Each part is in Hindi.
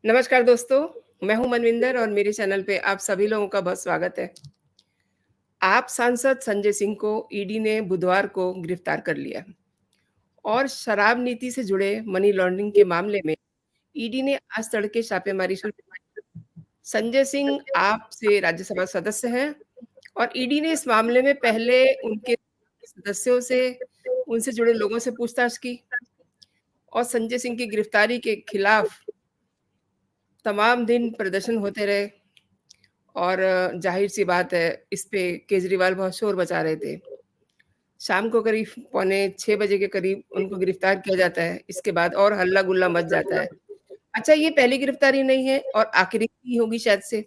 नमस्कार दोस्तों, मैं हूं मनविंदर और मेरे चैनल पे आप सभी लोगों का बहुत स्वागत है। आप सांसद संजय सिंह को ईडी ने बुधवार को गिरफ्तार कर लिया और शराब नीति से जुड़े मनी लॉन्ड्रिंग के मामले में ईडी ने आज तड़के छापेमारी शुरू की। संजय सिंह आप से राज्यसभा सदस्य हैं और ईडी ने इस मामले में पहले उनके सदस्यों से, उनसे जुड़े लोगों से पूछताछ की और संजय सिंह की गिरफ्तारी के खिलाफ तमाम दिन प्रदर्शन होते रहे और ज़ाहिर-सी बात है, इस पे केजरीवाल बहुत शोर मचा रहे थे। शाम को करीब पौने 6 बजे के करीब उनको गिरफ्तार किया जाता है, इसके बाद और हल्ला-गुल्ला मच जाता है। अच्छा, ये पहली गिरफ्तारी नहीं है और आखिरी ही होगी शायद से।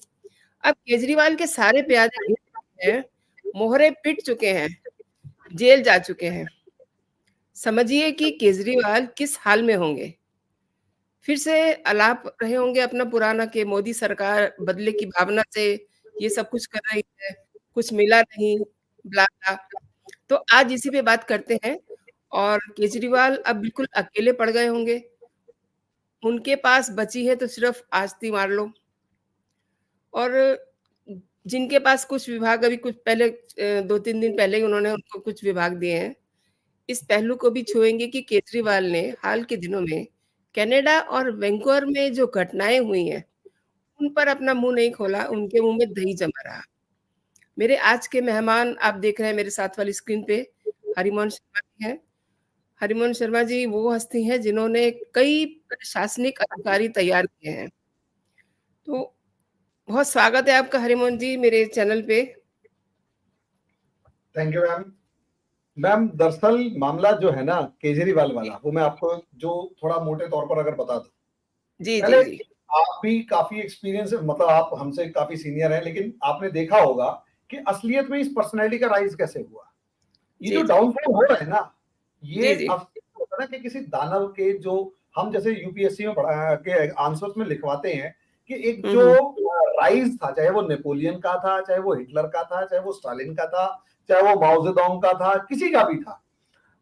अब केजरीवाल के सारे प्यादे घिर चुके हैं, मोहरे पिट चुके हैं, जेल जा चुके हैं। समझिए कि केजरीवाल किस हाल में होंगे। फिर से आलाप रहे होंगे अपना पुराना कि मोदी सरकार बदले की भावना से ये सब कुछ कर रही है, कुछ मिला नहीं, ब्ला-ब्ला। तो आज इसी पे बात करते हैं और केजरीवाल अब बिल्कुल अकेले पड़ गए होंगे। उनके पास बची है तो सिर्फ़ आस्ती मार लो और जिनके पास कुछ विभाग अभी कुछ पहले 2-3 दिन पहले ही उन्होंने उनको कुछ विभाग दिए हैं। इस पहलू को भी छुएँगे कि केजरीवाल ने हाल के दिनों में कनाडा और वैंकूवर में जो घटनाएँ हुई हैं, उन पर अपना मुँह नहीं खोला, उनके मुँह में दही जमा रहा। मेरे आज के मेहमान आप देख रहे हैं मेरे साथ वाली स्क्रीन पे हरिमोहन शर्मा जी हैं। हरिमोहन शर्मा जी वो हस्ती हैं जिन्होंने कई प्रशासनिक अधिकारी तैयार किए हैं। तो बहुत स्वागत है आपका हरिमोहन जी मेरे चैनल पे। Thank you ma'am. मैम दरअसल मामला जो है ना केजरीवाल वाला, वो मैं आपको जो थोड़ा मोटे तौर पर अगर बता दूं। जी, पहले जी, जी। आप भी काफी एक्सपीरियंस, मतलब आप हमसे काफी सीनियर हैं, लेकिन आपने देखा होगा कि असलियत में इस पर्सनैलिटी का राइज कैसे हुआ। ये जी, जो जी। डाउनफॉल हो रहा है ना, ये जी, जी। होता है ना कि किसी दानव के, जो हम जैसे यूपीएससी में पढ़ा के आंसर्स में लिखवाते हैं कि एक हुँ, जो हुँ। राइज था, चाहे वो नेपोलियन का था, चाहे वो हिटलर का था, चाहे वो स्टालिन का था, चाहे वो माओ जेडोंग का था, किसी का भी था,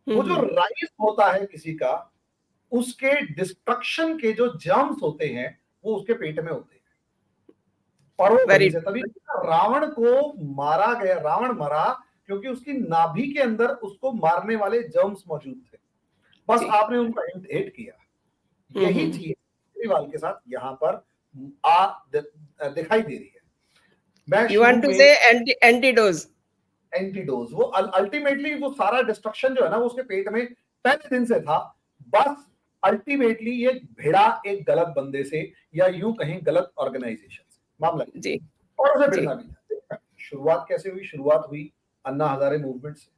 हुँ, वो जो हुँ। राइज होता है किसी का, उसके डिस्ट्रक्शन के जो जर्म्स होते हैं वो उसके पेट में होते हैं और वो वहीं वेरी से, तभी रावण को मारा गया, रावण मरा क्योंकि उसकी नाभि के अंदर उसको मारने वाले जर्म्स मौजूद थे। बस जी। आपने उनको हिट किया। हुँ, यही हुँ। चीज केजरीवाल के साथ यहाँ पर आ दिखाई दे रही है। मैं यू शुरू वांट टू में से एंटीडोज़। एंटीडोज, वो अल्टीमेटली वो सारा डिस्ट्रक्शन जो है ना वो उसके पेट में पहले दिन से था। बस अल्टीमेटली ये भिड़ा एक गलत बंदे से, या यूं कहें गलत ऑर्गेनाइजेशन से मामला, जी, और उसे जी। भिड़ना भी था। शुरुआत कैसे हुई? शुरुआत हुई अन्ना हजारे मूवमेंट से।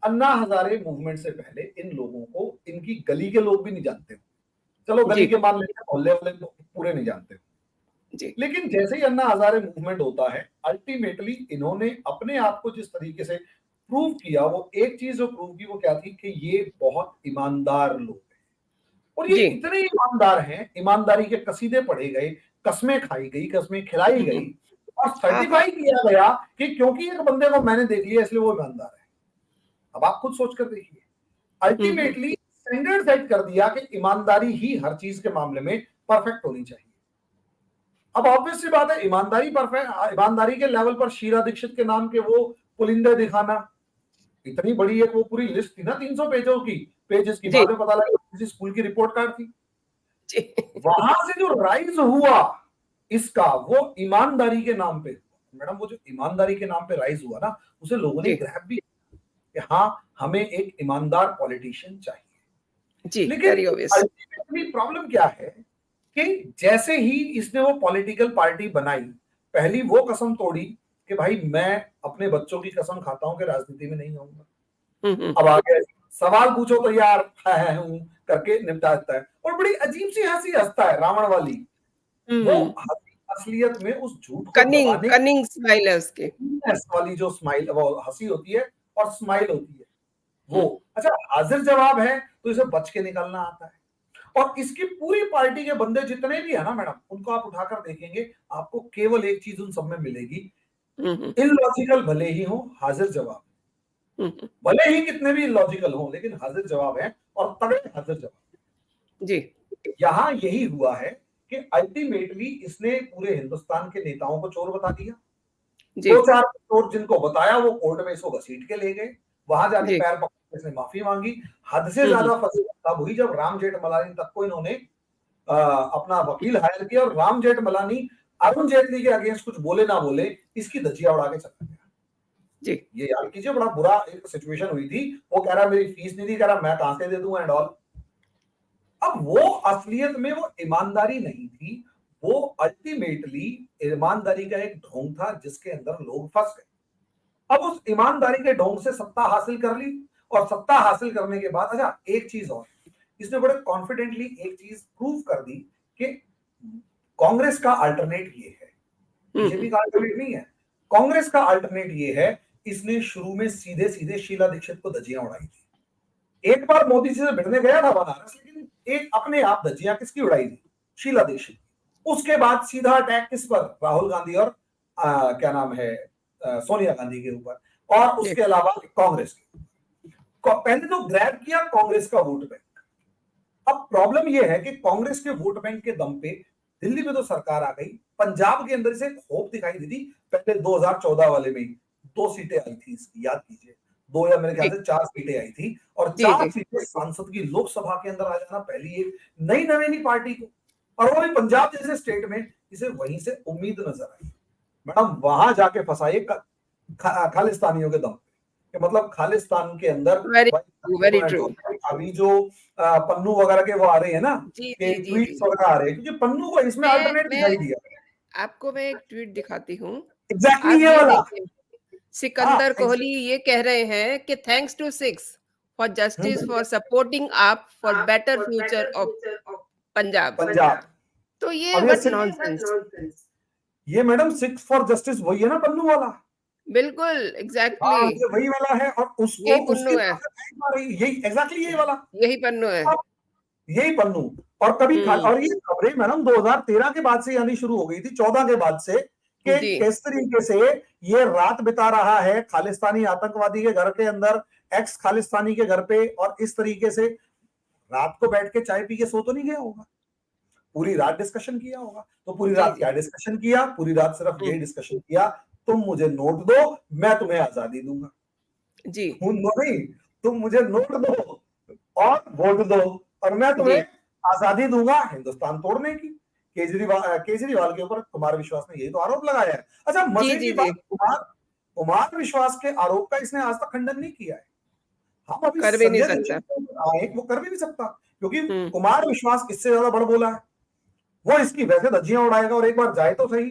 अन्ना हजारे मूवमेंट से पहले इन लोगों को इनकी गली के लोग भी नहीं जानते। चलो जी, गली के मान लेते हैं, मोहल्ले वाले तो पूरे नहीं जानते। जी। लेकिन जैसे ही अन्ना हजारे मूवमेंट होता है, अल्टीमेटली इन्होंने अपने आप को जिस तरीके से प्रूव किया, वो एक चीज जो प्रूव की वो क्या थी कि ये बहुत ईमानदार लोग हैं। और ये जी। इतने ईमानदार हैं, ईमानदारी के कसीदे पढ़े गए, कस्में खाई गई, कस्में खिलाई हुँ, हुँ। गई और आहा! सर्टिफाई किया गया कि क्योंकि एक बंदे को मैंने देख लिया इसलिए वो ईमानदार है। अब आप खुद सोच कर देखिए, हुँ, हुँ। अल्टीमेटली स्टैंडर्ड सेट कर दिया कि ईमानदारी ही हर चीज के मामले में परफेक्ट होनी चाहिए। अब ऑब्वियस सी बात है, ईमानदारी परफेक्ट, ईमानदारी के लेवल पर शीला दीक्षित के नाम के वो पुलिंदे दिखाना, इतनी बड़ी एक वो पूरी लिस्ट थी ना 300 पेजेस की, जी, बाद में पता लगा किसी स्कूल की रिपोर्ट कार्ड थी। जी। वहां से जो राइज हुआ इसका, वो ईमानदारी के नाम पे। मैडम वो जो ईमानदारी के नाम पे राइज हुआ ना, उसे लोगों ने जी, ग्रैब भी कि हाँ, हमें एक ईमानदार पॉलिटिशियन चाहिए। जी, लेकिन वेरी ऑब्वियस। अल्टीमेटली प्रॉब्लम क्या है कि जैसे ही इसने वो पॉलिटिकल पार्टी बनाई, पहली वो कसम तोड़ी कि भाई मैं अपने बच्चों की कसम खाता हूं कि राजनीति में नहीं आऊंगा। हुँ, हुँ। अब आगे सवाल पूछो तो यार है हूं करके निपटा देता है, और बड़ी अजीब सी हंसी हंसता है रावण वाली। हुँ, वो हुँ। हंसी असलियत में उस झूठ को कनिंग दबाने कनिंग स्माइल है उसके। वाली जो स्माइल, वो हंसी होती है और स्माइल होती है वो। हुँ, अच्छा, हाजिर जवाब है तो इसे बच के निकलना आता है। और इसकी पूरी पार्टी के बंदे जितने भी है ना मैडम, उनको आप उठाकर देखेंगे, आपको केवल एक चीज उन सब में मिलेगी, हुँ, हुँ। इलॉजिकल भले ही हो, हाजिर जवाब। हुँ, हुँ। भले ही कितने भी इलॉजिकल हो, लेकिन हाजिर जवाब है, और तगड़े हाजिर जवाब। जी। यहां यही हुआ है कि अल्टीमेटली इसने पूरे हिंदुस्तान के नेताओं को चोर बता दिया। जी, 2-4 चोर जिनको बताया वो कोर्ट में इसको घसीट के ले गए, वहां जाके जी। पैर पकड़ के इसने माफी मांगी। हद से हुँ, हुँ। ज्यादा फंसी तब हुई जब राम जेठमलानी तक को इन्होंने अपना वकील हायर किया और राम जेठमलानी अरुण जेटली के अगेंस्ट कुछ बोले ना बोले, इसकी धज्जियां उड़ा के चला गया। जी, ये याद कीजिए, बड़ा बुरा एक सिचुएशन हुई थी। वो कह रहा मेरी फीस नहीं दी, कह रहा मैं कहां से दे दूंगा एंड ऑल। अब वो असलियत में वो ईमानदारी नहीं थी, वो अल्टीमेटली ईमानदारी का एक ढोंग था जिसके अंदर लोग फंस गए। अब उस ईमानदारी के ढोंग से सत्ता हासिल कर ली और सत्ता हासिल करने के बाद अच्छा एक चीज और, इसने बड़े कॉन्फिडेंटली एक चीज प्रूव कर दी कि कांग्रेस का अल्टरनेट ये है, हुँ, बीजेपी हुँ। का अल्टरनेट नहीं है, कांग्रेस का अल्टरनेट ये है। इसने शुरू में सीधे सीधे शीला दीक्षित को धज्जियां उड़ाई थी। एक बार मोदी जी से भिड़ने गया था बनारस, लेकिन एक अपने आप धज्जियां किसकी उड़ाई थी? शीला दीक्षित। उसके बाद सीधा अटैक किस पर? राहुल गांधी और क्या नाम है सोनिया गांधी के ऊपर, और जी, उसके अलावा कांग्रेस के। पहले तो ग्रैब किया कांग्रेस का वोट बैंक। अब प्रॉब्लम यह है कि कांग्रेस के वोट बैंक के दम पे दिल्ली में तो सरकार आ गई, पंजाब के अंदर से होप दिखाई दी थी। पहले 2014 वाले में 2 सीटें आई थी इसकी, याद कीजिए, 2 या मेरे ख्याल जी, से 4 सीटें आई थी, और जी, 4 जी। सीटें सांसद की लोकसभा के अंदर आ जाना पहली एक नई नवेली पार्टी को, और वो भी पंजाब जैसे स्टेट में, इसे वहीं से उम्मीद नजर आई। मैडम वहां जाके फंसाए खालिस्तानियों के दम पे, कि मतलब खालिस्तान के अंदर वेरी ट्रू, वेरी ट्रू। अभी जो पन्नू वगैरह के वो आ रहे हैं ना, जी, कि जी, जी, जी। ट्वीट्स वगैरह आ रहे हैं, क्योंकि पन्नू को इसमें अल्टरनेट मैं दिखाई दिया। आपको मैं एक ट्वीट दिखाती हूँ। एग्जैक्टली आप ये ये वाला। देखिए, हाँ सिकंदर कोहली ये कह रहे हैं कि thanks to Sikhs for Justice for supporting आप for better future of Punjab. Punjab. तो ये अब व्हाट नॉनसेंस। ये मैडम सिक्स फॉर जस्टिस वही है ना पन्नू वाला। बिल्कुल, एग्ज़ैक्टली हाँ ये वही वाला है, और उसको यही उसकी पुन्नु है, तरफ से थैंक आ रही, यही एग्जैक्टली यही वाला। यही पन्नु है। अब यही पन्नू, और कभी हुँ, और ये खबरें मैडम 2013 के बाद से आनी शुरू हो गई थी, 14 के बाद से, कि जी, किस तरीके से ये रात बिता रहा है खालिस्तानी आतंकवादी के घर के अंदर, एक्स खालिस्तानी के घर पे, और इस तरीके से रात को बैठ के चाय पी के सो तो नहीं गया होगा, पूरी रात डिस्कशन किया होगा। तो पूरी जी, रात जी। क्या डिस्कशन किया? पूरी रात सिर्फ हुँ, ये डिस्कशन किया, तुम मुझे नोट दो, मैं तुम्हें आजादी दूंगा। जी, खून दो नहीं, तुम मुझे नोट दो और वोट दो, और मैं तुम्हें जी, आजादी दूंगा हिंदुस्तान तोड़ने की। केजरीवाल के ऊपर कुमार विश्वास ने यही तो आरोप लगाया है। अच्छा जी, मजे जी, की जी, बात, कुमार कुमार विश्वास के आरोप का इसने आज तक खंडन नहीं किया है। हम अभी कर भी नहीं संजय सकता। दीक्षित को आए, वो कर भी नहीं सकता, क्योंकि हुँ, कुमार विश्वास इससे ज्यादा बड़ बोला है। वो इसकी वैसे धज्जियां उड़ाएगा और एक बार जाए तो सही,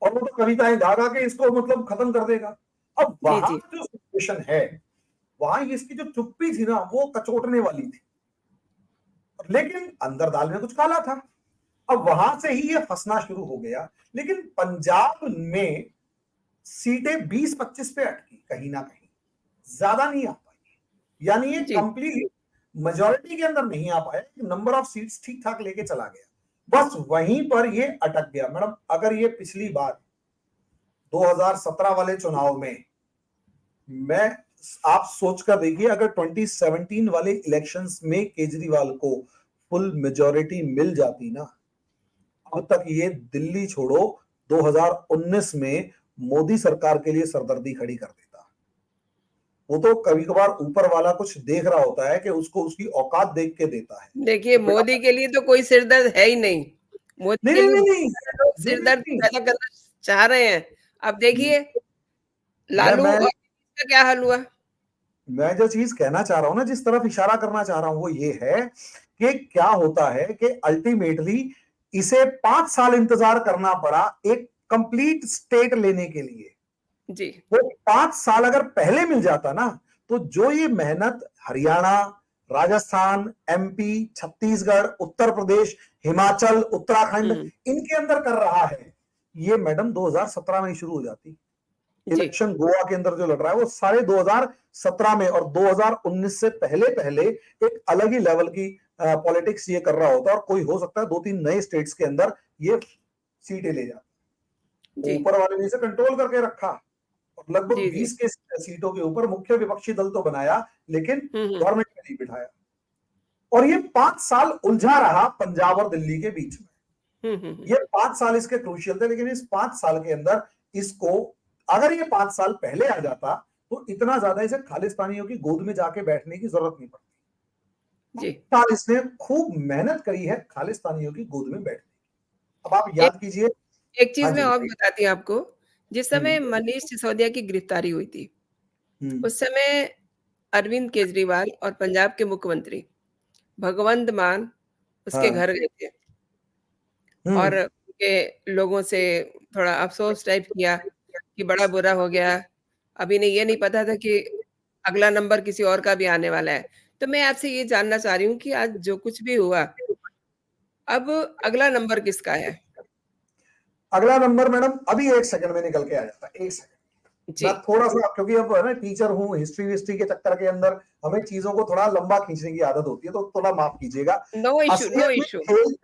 और वो तो कविताएं गा गा के इसको मतलब खत्म कर देगा। अब जी, वहां जी, जो सिचुएशन है, वहां इसकी जो चुप्पी थी ना वो कचोटने वाली थी, लेकिन अंदर दाल में कुछ काला था। अब वहां से ही ये फंसना शुरू हो गया। लेकिन पंजाब में सीटें 20-25 पे अटकी, कहीं ना कहीं ज्यादा नहीं आ पाई, यानी ये जी, कंप्लीट मेजोरिटी के अंदर नहीं आ पाया, नंबर ऑफ सीट्स ठीक ठाक लेके चला गया, बस वहीं पर ये अटक गया। मैडम अगर ये पिछली बार 2017 वाले चुनाव में, मैं आप सोच कर देखिए, अगर 2017 वाले इलेक्शंस में केजरीवाल को फुल मेजोरिटी मिल जाती ना, अब तक ये दिल्ली छोड़ो 2019 में मोदी सरकार के लिए सरदर्दी खड़ी कर देता। वो तो कभी कभार ऊपर वाला कुछ देख रहा होता है कि उसको उसकी औकात देख के देता है देखिए कि बेटा। मोदी के लिए तो कोई सिरदर्द है ही नहीं। मोदी नहीं के नहीं लिए नहीं बहुत नहीं सारे लोग नहीं सिरदर्द नहीं, पैदा करना चाह रहे हैं। अब नहीं। देखिए मैं लालू मैं और का क्या हाल हुआ? मैं जो चीज कहना चाह रहा हूं ना, जिस तरफ इशारा करना चाह रहा हूं, वो ये है कि क्या होता है कि अल्टीमेटली इसे 5 साल इंतजार करना पड़ा एक कंप्लीट स्टेट लेने के लिए। जी, वो 5 साल अगर पहले मिल जाता ना, तो जो ये मेहनत हरियाणा, राजस्थान, एमपी, छत्तीसगढ़, उत्तर प्रदेश, हिमाचल, उत्तराखंड हुँ, इनके अंदर कर रहा है, ये मैडम 2017 में ही शुरू हो जाती। जी, इलेक्शन गोवा के अंदर जो लड़ रहा है वो सारे 2017 में, और 2019 से पहले पहले एक अलग ही लेवल की पॉलिटिक्स ये कर रहा होता, और कोई हो सकता है 2-3 नए स्टेट्स के अंदर ये सीटें ले जाता। जी, ऊपर वाले ने इसे कंट्रोल करके रखा, और लगभग जी, जी। 20 के सीटों के ऊपर मुख्य विपक्षी दल तो बनाया, लेकिन हुँ, हुँ, गवर्नमेंट में नहीं बिठाया। और ये 5 साल उलझा रहा पंजाब और दिल्ली के बीच में। ये 5 साल इसके क्रूशियल थे, लेकिन इस 5 साल के अंदर इसको, अगर ये 5 साल पहले आ जाता तो इतना ज्यादा इसे खालिस्तानियों की गोद में जाके बैठने की जरूरत नहीं पड़ती। जी। साल इसने खूब मेहनत करी है खालिस्तानियों की गोद में बैठने की। अब आप एक याद कीजिए। एक हाँ चीज़ मैं जी और बताइए। बताती हूँ आपको, जिस समय हम्म मनीष सिसोदिया की गिरफ्तारी हुई थी, हम्म उस समय अरविंद केजरीवाल और पंजाब के मुख्यमंत्री भगवंत मान उसके हाँ घर गए थे और हम्म उनके लोगों से थोड़ा अफ़सोस टाइप किया कि बड़ा बुरा हो गया। अब इन्हें ये नहीं पता था कि अगला नंबर किसी और का भी आने वाला है। तो मैं आपसे ये जानना चाह रही हूँ कि आज जो कुछ भी हुआ, अब अगला नंबर किसका है? अगला नंबर मैडम अभी 1 सेकंड में निकल के आ जाता है, 1 सेकंड। जी। मैं थोड़ा सा, क्योंकि अब है ना टीचर हूँ, हिस्ट्री विस्ट्री के चक्कर के अंदर हमें चीजों को थोड़ा लंबा खींचने की आदत होती है, तो थोड़ा माफ कीजिएगा। नो इश्यू, नो असलियत में इश्यू। खेल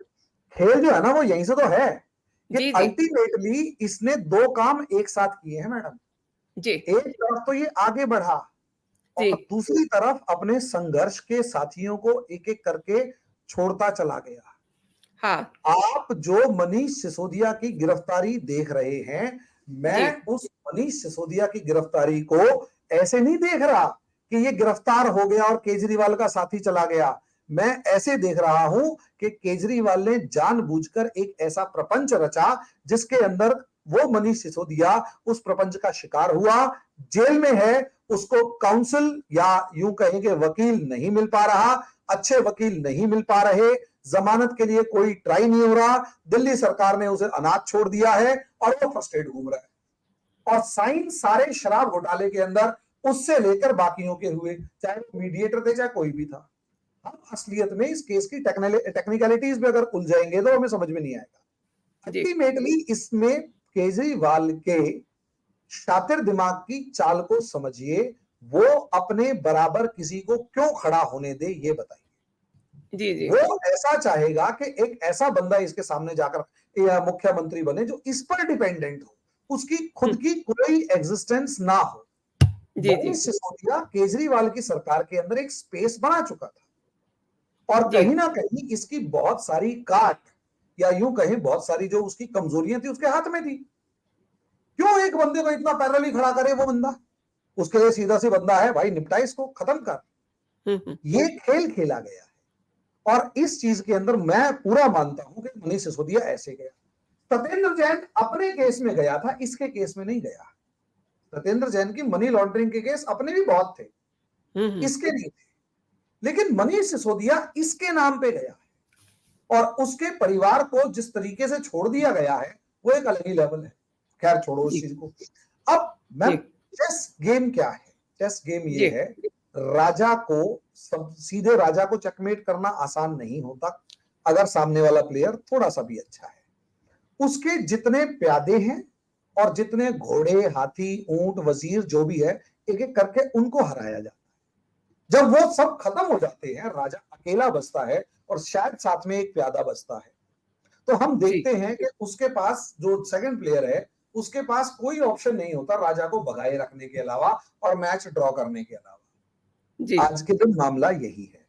खेल जो है ना वो यहीं से तो है कि जी, जी। अल्टीमेटली इसने 2 काम एक साथ किए हैं मैडम। जी, एक तरफ तो ये आगे बढ़ा जी। और दूसरी तरफ अपने संघर्ष के साथियों को एक-एक करके छोड़ता चला गया। हाँ, आप जो मनीष सिसोदिया की गिरफ्तारी देख रहे हैं, जी। मैं उस मनीष सिसोदिया की गिरफ्तारी को ऐसे नहीं देख रहा कि ये गिरफ्तार हो गया और केजरीवाल का साथी चला गया। मैं ऐसे देख रहा हूं कि केजरीवाल ने जानबूझकर एक ऐसा प्रपंच रचा जिसके अंदर वो मनीष सिसोदिया उस प्रपंच का शिकार हुआ, जेल में है, उसको काउंसिल या यूं कहें कि वकील नहीं मिल पा रहा, अच्छे वकील नहीं मिल पा रहे, जमानत के लिए कोई ट्राई नहीं हो रहा, दिल्ली सरकार ने उसे अनाथ छोड़ दिया है और वो फ्रस्ट्रेट घूम रहा है। और साइन सारे शराब घोटाले के अंदर उससे लेकर बाकियों के हुए, चाहे मीडिएटर थे चाहे कोई भी था। हम असलियत में इस केस की टेक्निकलिटीज में अगर उलझाएंगे तो हमें समझ में नहीं आएगा। जी। अल्टीमेटली इसमें केजरीवाल के शातिर दिमाग की चाल को समझिए, वो अपने बराबर किसी को क्यों खड़ा होने दे ये बताइए। जी, जी। वो ऐसा चाहेगा कि एक ऐसा बंदा इसके सामने जाकर मुख्यमंत्री बने जो इस पर डिपेंडेंट हो, उसकी हुँ। खुद की कोई एग्जिस्टेंस ना हो। जी, जी। मनीष सिसोदिया केजरीवाल की सरकार के अंदर एक स्पेस बना चुका था और जी। कहीं ना कहीं इसकी बहुत सारी काट या यूं कहें बहुत सारी जो उसकी कमजोरियां थी उसके हाथ में थी। क्यों एक बंदे को इतना पैरेलली खड़ा करे वो बंदा? उसके लिए सीधा सी बंदा है, भाई निपटा इसको, खत्म कर। हुँ, हुँ। ये खेल खेला गया है और इस चीज के अंदर मैं पूरा मानता हूं कि मनीष सिसोदिया ऐसे गया। सत्येंद्र जैन अपने केस में गया था, इसके केस में नहीं गया। सत्येंद्र जैन की मनी लॉन्ड्रिंग के केस अपने भी बहुत थे, हुँ, हुँ। इसके नहीं थे, लेकिन मनीष सिसोदिया इसके नाम पे गया है और उसके परिवार को जिस तरीके से छोड़ दिया गया है वो एक अलग ही लेवल है। खैर छोड़ो उस जी, चीज को। अब मैम, जी, चेस गेम क्या है? चेस गेम ये जी। है, राजा को सब सीधे राजा को चेकमेट करना आसान नहीं होता अगर सामने वाला प्लेयर थोड़ा सा भी अच्छा है। उसके जितने प्यादे हैं और जितने घोड़े, हाथी, ऊंट, वजीर जो भी है, एक एक करके उनको हराया जाता है। जब वो सब खत्म हो जाते हैं, राजा अकेला बचता है और शायद साथ में एक प्यादा बचता है, तो हम जी, देखते हैं कि उसके पास जो सेकंड प्लेयर है उसके पास कोई ऑप्शन नहीं होता राजा को भगाए रखने के अलावा और मैच ड्रॉ करने के अलावा। जी। आज के दिन मामला यही है।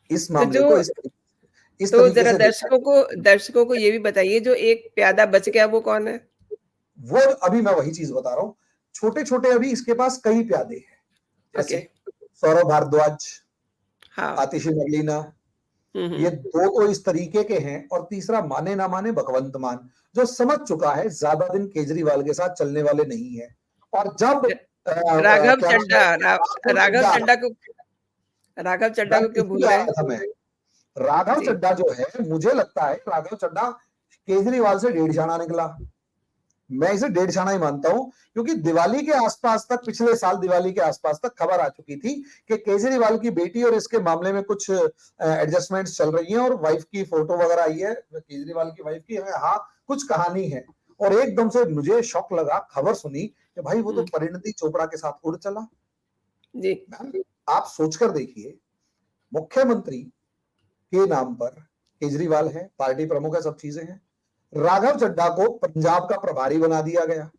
इस तो मामले को इस तो तरीके ज़रा से देखा दर्शकों को ये भी बताइए जो एक प्यादा बच गया वो कौन है? वो, अभी मैं वही चीज बता रहा हूं। छोटे छोटे अभी इसके पास कई प्यादे हैं, ओके। जैसे सौरभ भारद्वाज, हाँ। आतिशी मगलीना, हुँ, ये हुँ। दो तो इस तरीके के हैं और तीसरा माने ना माने भगवंत मान, जो समझ चुका है ज्यादा दिन केजरीवाल के साथ चलने वाले नहीं है। और जब र राघव क्या नाम चड्ढा है, रा राघव राघव चड्ढा, राघव चड्ढा मैं को क्यों भूल इसी रहे आ हैं? रहा था मैं। राघव जी। चड्ढा जो है, मुझे लगता है राघव चड्ढा केजरीवाल से डेढ़ जाना निकला। मैं इसे डेढ़ छाना ही मानता हूं, क्योंकि दिवाली के आसपास तक, पिछले साल दिवाली के आसपास तक खबर आ चुकी थी कि केजरीवाल की बेटी और इसके मामले में कुछ एडजस्टमेंट्स चल रही हैं और वाइफ की फोटो वगैरह आई है, केजरीवाल की वाइफ की है, हाँ कुछ कहानी है। और एकदम से मुझे शौक लगा, खबर सुनी कि भाई वो तो हुँ। परिणति चोपड़ा के साथ उड़ चला। जी। मैम, आप सोचकर देखिए, मुख्यमंत्री के नाम पर केजरीवाल है, पार्टी प्रमुख है, सब चीजें हैं, राघव चड्ढा को पंजाब का प्रभारी बना दिया गया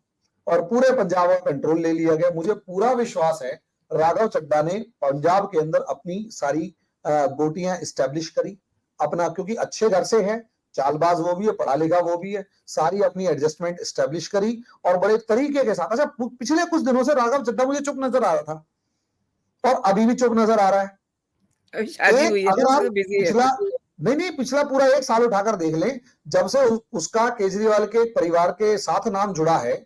और पूरे पंजाब का कंट्रोल ले लिया गया। मुझे पूरा विश्वास है राघव चड्ढा ने पंजाब के अंदर अपनी सारी गोटियां स्टैब्लिश करी अपना, क्योंकि अच्छे घर से है, चालबाज वो भी है, पढ़ा लिखा वो भी है, सारी अपनी एडजस्टमेंट एस्टेब्लिश करी और बड़े तरीके के साथ। अच्छा, पिछले कुछ दिनों से राघव चड्ढा मुझे चुप नजर आ रहा था और अभी भी चुप नजर आ रहा है। अभी शादी हुई है अगर ना, आप तो बिजी है। पिछला नहीं पिछला पूरा 1 साल उठाकर देख लें, जब से उसका केजरीवाल के परिवार के साथ नाम जुड़ा है,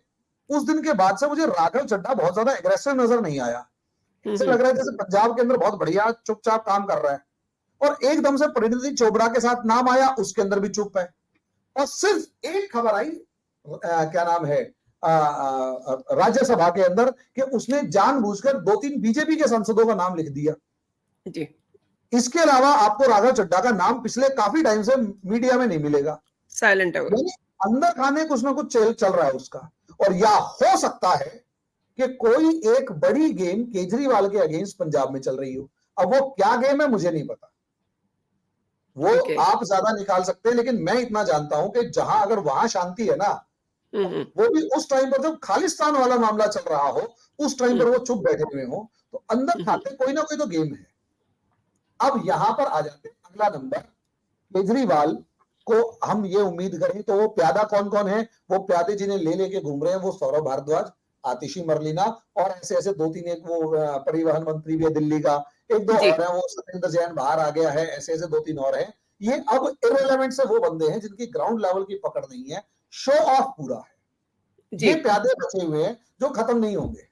उस दिन के बाद से मुझे राघव चड्ढा बहुत ज्यादा एग्रेसिव नजर नहीं आया। ऐसे लग रहा है जैसे पंजाब के अंदर बहुत बढ़िया चुपचाप काम कर रहा है, और एकदम से परिणीति चोपड़ा के साथ नाम आया, उसके अंदर भी चुप है। और सिर्फ एक खबर आई, क्या नाम है, राज्यसभा के अंदर, कि उसने जानबूझकर 2-3 बीजेपी के सांसदों का नाम लिख दिया जी। इसके अलावा आपको राघव चड्ढा का नाम पिछले काफी टाइम से मीडिया में नहीं मिलेगा। साइलेंट है वो। यानी अंदर खाने कुछ ना कुछ चल रहा है उसका। और या हो सकता है कि कोई एक बड़ी गेम केजरीवाल के अगेंस्ट पंजाब में चल रही हो। अब वो क्या गेम है मुझे नहीं पता, वो आप ज्यादा निकाल सकते हैं, लेकिन मैं इतना जानता हूं कि जहां अगर वहां शांति है ना, वो भी उस टाइम पर जब खालिस्तान वाला मामला चल रहा हो, उस टाइम पर वो चुप बैठे हुए हो, तो अंदर खाते कोई ना कोई तो गेम है। अब यहां पर आ जाते हैं अगला नंबर, केजरीवाल को हम ये उम्मीद करें तो वो प्यादा कौन कौन है, वो प्यादे जिन्हें ले लेके घूम रहे हैं वो सौरभ भारद्वाज, आतिशी मरलीना और ऐसे ऐसे 2-3, एक वो परिवहन मंत्री भी है दिल्ली का, एक दो और है, वो सत्येंद्र जैन बाहर आ गया है, ऐसे ऐसे 2-3 और है। ये अब इररिलेवेंट से वो बंदे हैं जिनकी ग्राउंड लेवल की पकड़ नहीं है, शो ऑफ पूरा है। ये प्यादे बचे हुए हैं जो खत्म नहीं होंगे।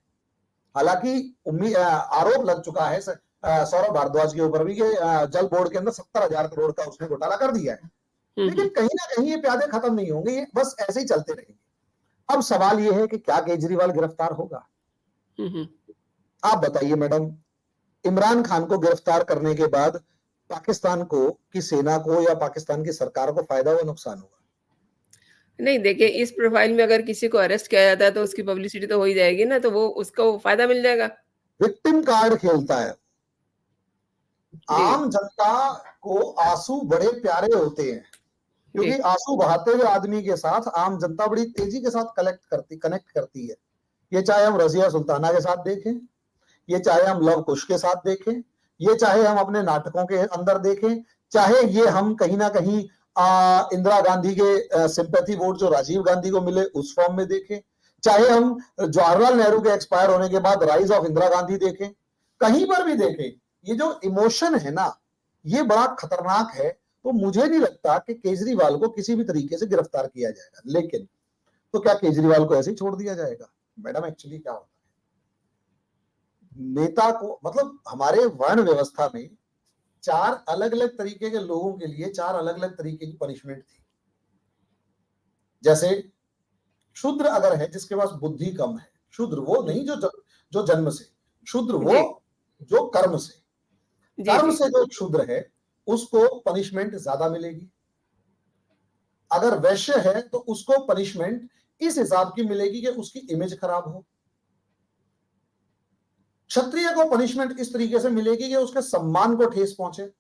हालांकि आरोप लग चुका है सौरभ भारद्वाज के ऊपर भी कि जल बोर्ड के अंदर 70,000 करोड़ का उसने घोटाला कर दिया है, लेकिन कहीं ना कहीं ये प्यादे खत्म नहीं होंगे, ये बस ऐसे ही चलते रहेंगे। अब सवाल ये है कि क्या केजरीवाल गिरफ्तार होगा? आप बताइए मैडम, इमरान खान को गिरफ्तार करने के बाद पाकिस्तान को की सेना को या पाकिस्तान की सरकार को फायदा हुआ नुकसान हुआ? नहीं, देखिए इस प्रोफाइल में अगर किसी को अरेस्ट किया जाता है तो उसकी पब्लिसिटी तो हो ही जाएगी ना, तो वो उसको फायदा मिल जाएगा। विक्टिम कार्ड खेलता है। आम जनता को आंसू बड़े प्यारे होते हैं, क्योंकि आंसू बहाते हुए आदमी के साथ आम जनता बड़ी तेजी के साथ कनेक्ट करती है। ये चाहे हम रजिया सुल्ताना के साथ देखें, ये चाहे हम लव कुश के साथ देखें, ये चाहे हम अपने नाटकों के अंदर देखें, चाहे ये हम कहीं ना कहीं इंदिरा गांधी के सिंपैथी वोट जो राजीव गांधी को मिले उस फॉर्म में देखें, चाहे हम जवाहरलाल नेहरू के एक्सपायर होने के बाद राइज ऑफ इंदिरा गांधी देखें, कहीं पर भी देखें, ये जो इमोशन है ना, ये बड़ा खतरनाक है। तो मुझे नहीं लगता कि केजरीवाल को किसी भी तरीके से गिरफ्तार किया जाएगा। लेकिन तो क्या केजरीवाल को ऐसे ही छोड़ दिया जाएगा? मैडम एक्चुअली क्या होता है, नेता को मतलब हमारे वर्ण व्यवस्था में 4 अलग अलग तरीके के लोगों के लिए 4 अलग अलग तरीके की पनिशमेंट थी। जैसे शूद्र अगर है जिसके पास बुद्धि कम है, शूद्र वो नहीं जो जन्म से, शूद्र वो जो कर्म से, कर्म से जो शूद्र है उसको पनिशमेंट ज्यादा मिलेगी। अगर वैश्य है तो उसको पनिशमेंट इस हिसाब की मिलेगी कि उसकी इमेज खराब हो। क्षत्रिय को पनिशमेंट इस तरीके से मिलेगी कि उसके सम्मान को ठेस पहुंचे,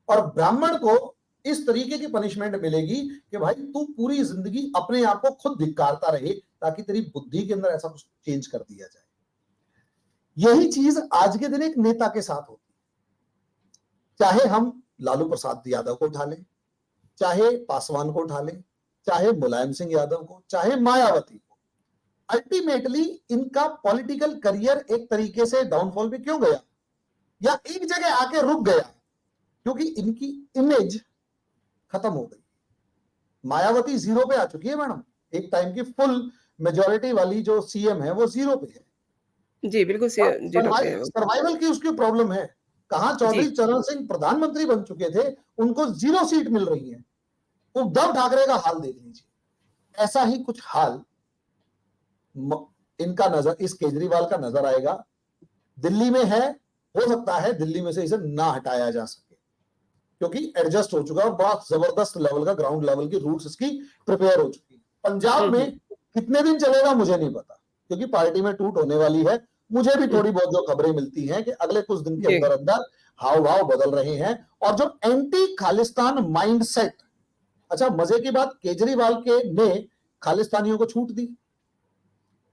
और ब्राह्मण को इस तरीके की पनिशमेंट मिलेगी कि भाई तू पूरी जिंदगी अपने आप को खुद धिक्कारता रहे ताकि तेरी बुद्धि के अंदर ऐसा कुछ चेंज कर दिया जाए। यही चीज आज के दिन एक नेता के साथ होती है। चाहे हम लालू प्रसाद यादव को उठा लें, चाहे पासवान को उठा लें, चाहे मुलायम सिंह यादव को, चाहे मायावती को, अल्टीमेटली इनका पॉलिटिकल करियर एक तरीके से डाउनफॉल पे क्यों गया या एक जगह आके रुक गया? क्योंकि इनकी इमेज खत्म हो गई। मायावती 0 पे आ चुकी है मैडम, एक टाइम की फुल मेजॉरिटी वाली जो सीएम है वो 0 पे है। जी बिल्कुल, 0 पे है। सर्वाइवल की उसकी प्रॉब्लम है। कहां चौधरी चरण सिंह प्रधानमंत्री बन चुके थे, उनको 0 सीट मिल रही है। उद्धव ठाकरे का हाल देख लीजिए। ऐसा ही कुछ हाल इनका नजर, इस केजरीवाल का नजर आएगा। दिल्ली में है, हो सकता है दिल्ली में से इसे ना हटाया जा सके क्योंकि एडजस्ट हो चुका है और बहुत जबरदस्त लेवल का ग्राउंड लेवल की रूट्स इसकी प्रिपेयर हो चुकी है। पंजाब में कितने दिन चलेगा मुझे नहीं पता, क्योंकि पार्टी में टूट होने वाली है। मुझे भी थोड़ी बहुत जो खबरें मिलती हैं कि अगले कुछ दिन के अंदर अंदर हाव भाव बदल रहे हैं। और जो एंटी खालिस्तान माइंडसेट, अच्छा मजे की बात, केजरीवाल के ने खालिस्तानियों को छूट दी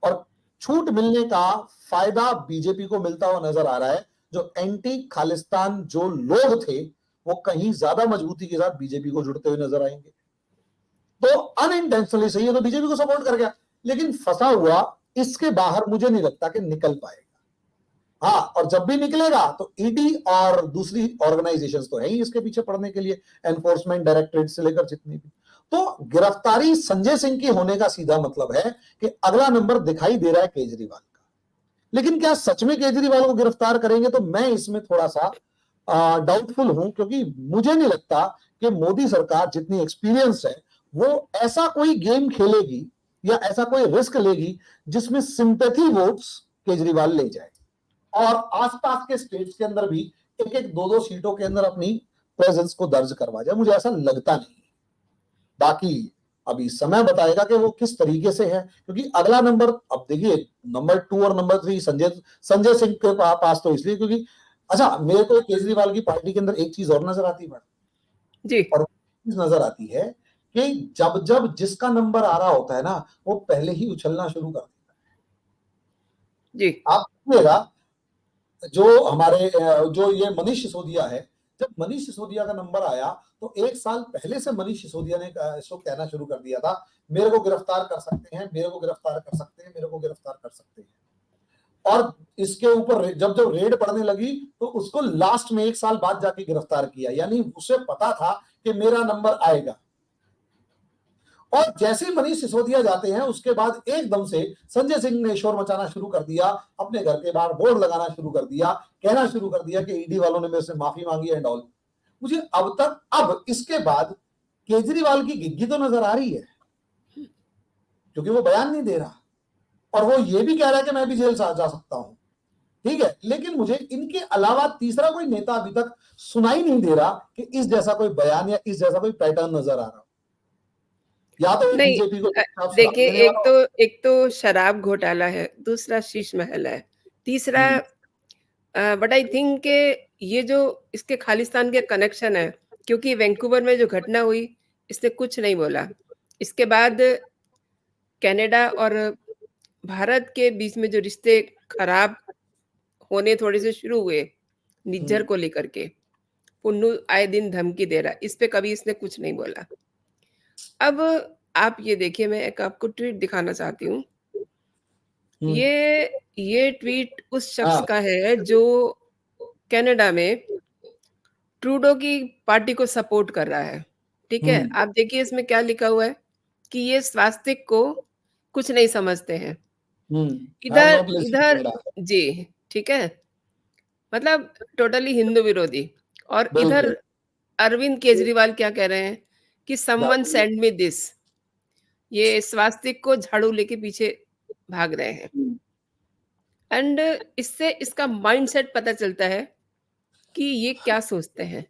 और छूट मिलने का फायदा बीजेपी को मिलता हुआ नजर आ रहा है। जो एंटी खालिस्तान जो लोग थे वो कहीं ज्यादा मजबूती के साथ बीजेपी को जुड़ते हुए नजर आएंगे। तो अनइंटेंशनली सही है तो बीजेपी को सपोर्ट कर गया, लेकिन फंसा हुआ इसके बाहर मुझे नहीं लगता कि निकल पाएगा। हाँ, और जब भी निकलेगा तो ईडी और दूसरी ऑर्गेनाइजेशंस तो है ही इसके पीछे पड़ने के लिए, एनफोर्समेंट डायरेक्टरेट से लेकर जितनी भी। तो गिरफ्तारी संजय सिंह की होने का सीधा मतलब है कि अगला नंबर दिखाई दे रहा है केजरीवाल का। लेकिन क्या सच में केजरीवाल को गिरफ्तार करेंगे, तो मैं इसमें थोड़ा सा डाउटफुल हूं, क्योंकि मुझे नहीं लगता कि मोदी सरकार जितनी एक्सपीरियंस है वो ऐसा कोई गेम खेलेगी या ऐसा कोई रिस्क लेगी जिसमें सिंपैथी वोट्स केजरीवाल ले जाए और आसपास के स्टेट्स के अंदर भी एक एक दो सीटों के अंदर अपनी प्रेजेंस को दर्ज करवा जाए। मुझे ऐसा लगता नहीं। बाकी अभी समय बताएगा कि वो किस तरीके से है, क्योंकि अगला नंबर, अब देखिए नंबर 2 और नंबर 3 संजय सिंह के पास तो इसलिए क्योंकि अच्छा, मेरे को केजरीवाल की पार्टी के अंदर एक चीज और नजर आती है जी, और चीज नजर आती है कि जब जब जिसका नंबर आ रहा होता है ना, वो पहले ही उछलना शुरू कर देता है। जी, आप देखिएगा जो हमारे जो ये मनीष सिसोदिया है, जब मनीष सिसोदिया का नंबर आया तो एक साल पहले से मनीष सिसोदिया ने इसको कहना शुरू कर दिया था, मेरे को गिरफ्तार कर सकते हैं, मेरे को गिरफ्तार कर सकते हैं, मेरे को गिरफ्तार कर सकते हैं। और इसके ऊपर जब जब रेड पड़ने लगी तो उसको लास्ट में एक साल बाद जाके गिरफ्तार किया, यानी उसे पता था कि मेरा नंबर आएगा। और जैसे ही मनीष सिसोदिया जाते हैं उसके बाद एकदम से संजय सिंह ने शोर मचाना शुरू कर दिया, अपने घर के बाहर बोर्ड लगाना शुरू कर दिया, कहना शुरू कर दिया कि ईडी वालों ने मेरे से माफी मांगी एंड ऑल। मुझे अब इसके बाद केजरीवाल की गिग्गी तो नजर आ रही है, क्योंकि वो बयान नहीं दे रहा और वो ये भी कह रहा है कि मैं भी जेल जा सकता हूं, ठीक है, लेकिन मुझे इनके अलावा तीसरा कोई नेता अभी तक सुनाई नहीं दे रहा कि इस जैसा कोई बयान या इस जैसा कोई पैटर्न नजर आ रहा। या तो नहीं, बीजेपी को देखिए, एक तो शराब घोटाला है, दूसरा शीश महल है, तीसरा बट आई थिंक कि ये जो इसके खालिस्तान के कनेक्शन है, क्योंकि वैंकूवर में जो घटना हुई इसने कुछ नहीं बोला। इसके बाद कनाडा और भारत के बीच में जो रिश्ते खराब होने थोड़े से शुरू हुए निज्जर को लेकर के, पुन्नू आए दिन धमकी दे रहा, इस पे कभी इसने कुछ नहीं बोला। अब आप ये देखिए, मैं एक आपको ट्वीट दिखाना चाहती हूँ। ये ट्वीट उस शख्स का है जो कनाडा में ट्रूडो की पार्टी को सपोर्ट कर रहा है, ठीक है? आप देखिए इसमें क्या लिखा हुआ है कि ये स्वास्तिक को कुछ नहीं समझते हैं। इधर जी, ठीक है? मतलब टोटली हिंदू विरोधी। और इधर अरविंद केजरीवाल क्या कह रहे हैं कि समवन सेंड मी दिस। ये स्वास्तिक को झाड़ू लेके पीछे भाग रहे हैं। एंड इससे इसका माइंडसेट पता चलता है कि ये क्या सोचते हैं।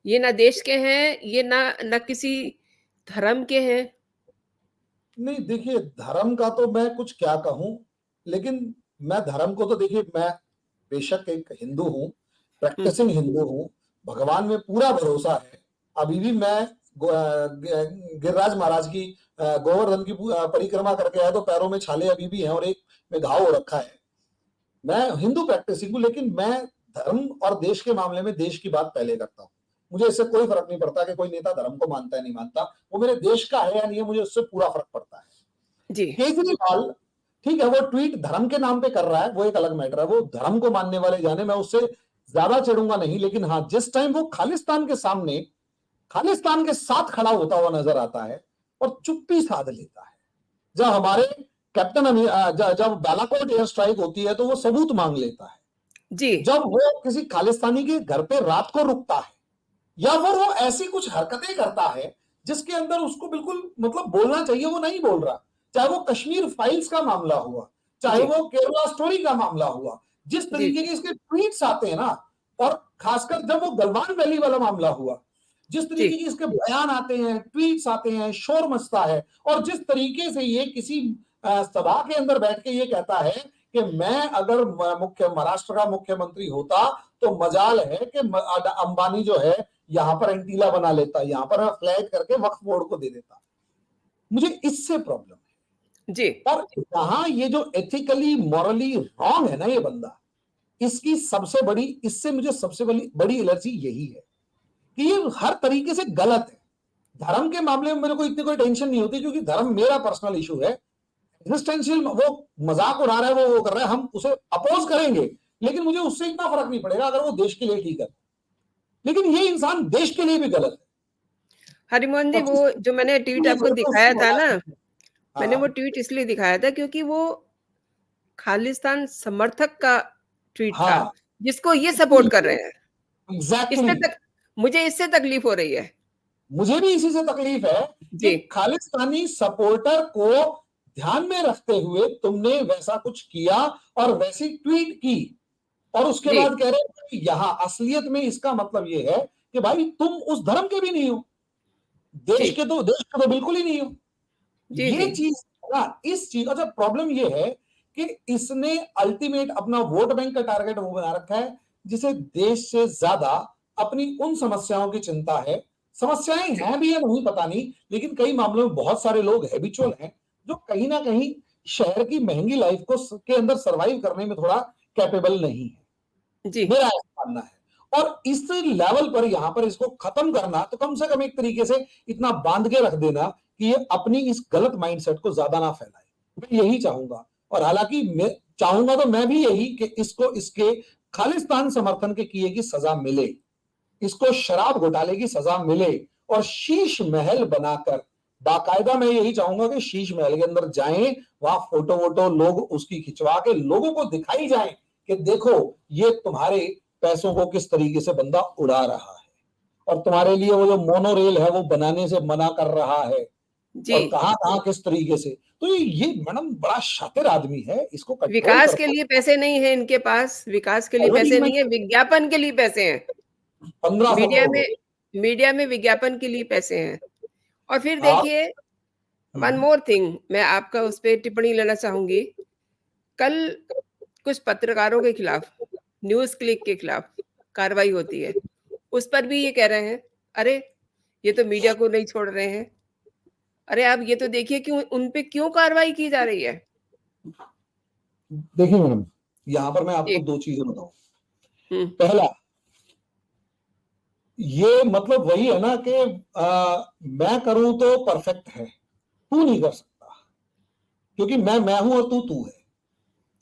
ये ना देश के हैं, ये ना किसी धर्म के हैं। नहीं, देखिए धर्म का तो मैं कुछ क्या कहूं, लेकिन मैं धर्म को तो देखिए, मैं बेशक एक हिंदू हूं, प्रैक्टिसिंग हिंदू हूं, भगवान में पूरा भरोसा है। अभी भी मैं गिरिराज महाराज की गोवर्धन की परिक्रमा करके आया तो पैरों में छाले अभी भी हैं और एक में घाव हो रखा है। मैं हिंदू प्रैक्टिसिंग हूं, लेकिन मैं धर्म और देश के मामले में देश की बात पहले करता हूं। मुझे इससे कोई फर्क नहीं पड़ता कि कोई नेता धर्म को मानता है नहीं मानता, वो मेरे देश का है या नहीं है, मुझे उससे पूरा फर्क पड़ता है जी। केजरीवाल, ठीक है, वो ट्वीट धर्म के नाम पे कर रहा है, वो एक अलग मैटर है, वो धर्म को मानने वाले जाने, मैं उससे ज्यादा चिढ़ूंगा नहीं। लेकिन हाँ, जिस टाइम वो खालिस्तान के सामने खालिस्तान के साथ खड़ा होता हुआ नजर आता है और चुप्पी साध लेता है, जब हमारे कैप्टन जब बालाकोट एयर स्ट्राइक होती है तो वो सबूत मांग लेता है जी। जब वो किसी खालिस्तानी के घर पे रात को रुकता है, या फिर वो ऐसी कुछ हरकतें करता है जिसके अंदर उसको बिल्कुल मतलब बोलना चाहिए वो नहीं बोल रहा, चाहे वो कश्मीर फाइल्स का मामला हुआ, चाहे वो केरला स्टोरी का मामला हुआ, जिस तरीके के इसके ट्वीट्स आते हैं ना, और खासकर जब वो गलवान वैली वाला मामला हुआ, जिस तरीके के इसके बयान आते हैं, ट्वीट्स आते हैं, शोर मचता है, और जिस तरीके से ये किसी सभा के अंदर बैठ के ये कहता है कि मैं अगर महाराष्ट्र का मुख्यमंत्री होता तो मजाल है कि अंबानी जो है यहां पर एंटीला बना लेता, यहां पर फ्लैग करके वक्फ बोर्ड को दे देता। मुझे इससे प्रॉब्लम है जी। और यहां ये जो एथिकली मॉरली रॉन्ग है ना ये बंदा, इसकी सबसे बड़ी, इससे मुझे सबसे बड़ी एलर्जी यही है कि ये हर तरीके से गलत है। धर्म के मामले में मेरे को इतनी कोई टेंशन नहीं होती, क्योंकि धर्म मेरा पर्सनल इशू है। एग्जिस्टेंशियल वो मजाक उड़ा रहा है, वो कर रहा है, हम उसे अपोज करेंगे, लेकिन मुझे उससे इतना फर्क नहीं पड़ेगा अगर वो देश के लिए ठीक है। लेकिन ये इंसान देश के लिए भी गलत है। हरिमोहन जी, वो जो मैंने ट्वीट आपको दिखाया था ना, मैंने वो ट्वीट इसलिए दिखाया था क्योंकि वो खालिस्तान समर्थक का ट्वीट था, हाँ जिसको ये सपोर्ट कर रहे हैं। एग्जैक्टली इससे तक मुझे इससे तकलीफ हो रही है। मुझे भी इसी से तकलीफ है जी। कि खालिस्तानी सपोर्टर को ध्यान में रखते हुए तुमने वैसा कुछ किया और वैसी ट्वीट की, और उसके जी। बाद कह रहे हो कि यहां असलियत में इसका मतलब ये है कि भाई तुम उस धर्म के भी नहीं हो, जी। देश के तो बिल्कुल ही नहीं हो। जी, ये जी। चीज ना, इस चीज, अच्छा प्रॉब्लम ये है कि इसने अल्टीमेट अपना वोट बैंक का टारगेट वो बना रखा है जिसे देश से ज्यादा अपनी उन समस्याओं की चिंता है। समस्याएं हैं भी या नहीं पता नहीं, लेकिन कई मामलों में बहुत सारे लोग हैबिचुअल हैं जो कहीं ना कहीं शहर की महंगी लाइफ को के अंदर सरवाइव करने में थोड़ा कैपेबल नहीं है। जी। मेरा ऐसा मानना है। और इस लेवल पर यहां पर इसको खत्म करना, तो कम से कम एक तरीके से इतना बांध के रख देना कि ये अपनी इस गलत माइंडसेट को ज्यादा ना फैलाए। मैं यही चाहूंगा, और हालांकि मैं चाहूंगा तो मैं भी यही कि इसको इसके खालिस्तान समर्थन के किए की सजा मिले, इसको शराब घोटाले की सजा मिले, और शीश महल बनाकर बाकायदा मैं यही चाहूंगा कि शीश महल के अंदर जाएं, वहां फोटो वोटो लोग उसकी खिंचवा के लोगों को दिखाई जाए कि देखो ये तुम्हारे पैसों को किस तरीके से बंदा उड़ा रहा है, और तुम्हारे लिए वो जो मोनो रेल है वो बनाने से मना कर रहा है, जी। और कहां कहां किस तरीके से। तो ये मैडम बड़ा शातिर आदमी है, इसको कंट्रोल विकास कर के लिए पैसे नहीं है इनके पास, विकास के लिए पैसे नहीं है, विज्ञापन के लिए पैसे हैं। 1500 मीडिया में विज्ञापन के लिए पैसे हैं। और फिर आप देखिए, वन मोर थिंग, मैं आपका उस पे टिप्पणी लेना चाहूंगी। कल कुछ पत्रकारों के खिलाफ, न्यूज़ क्लिक के खिलाफ कार्रवाई होती है। उस पर भी ये कह रहे हैं, अरे ये तो मीडिया को नहीं छोड़ रहे हैं। अरे आप ये तो देखिए कि उन पे क्यों कार्रवाई की जा रही है। देखिए मैडम, यहां पर मैं आपको जी। दो चीजें बताऊं। हम्म। पहला, ये मतलब वही है ना कि मैं करूं तो परफेक्ट है, तू नहीं कर सकता, क्योंकि मैं हूं और तू है।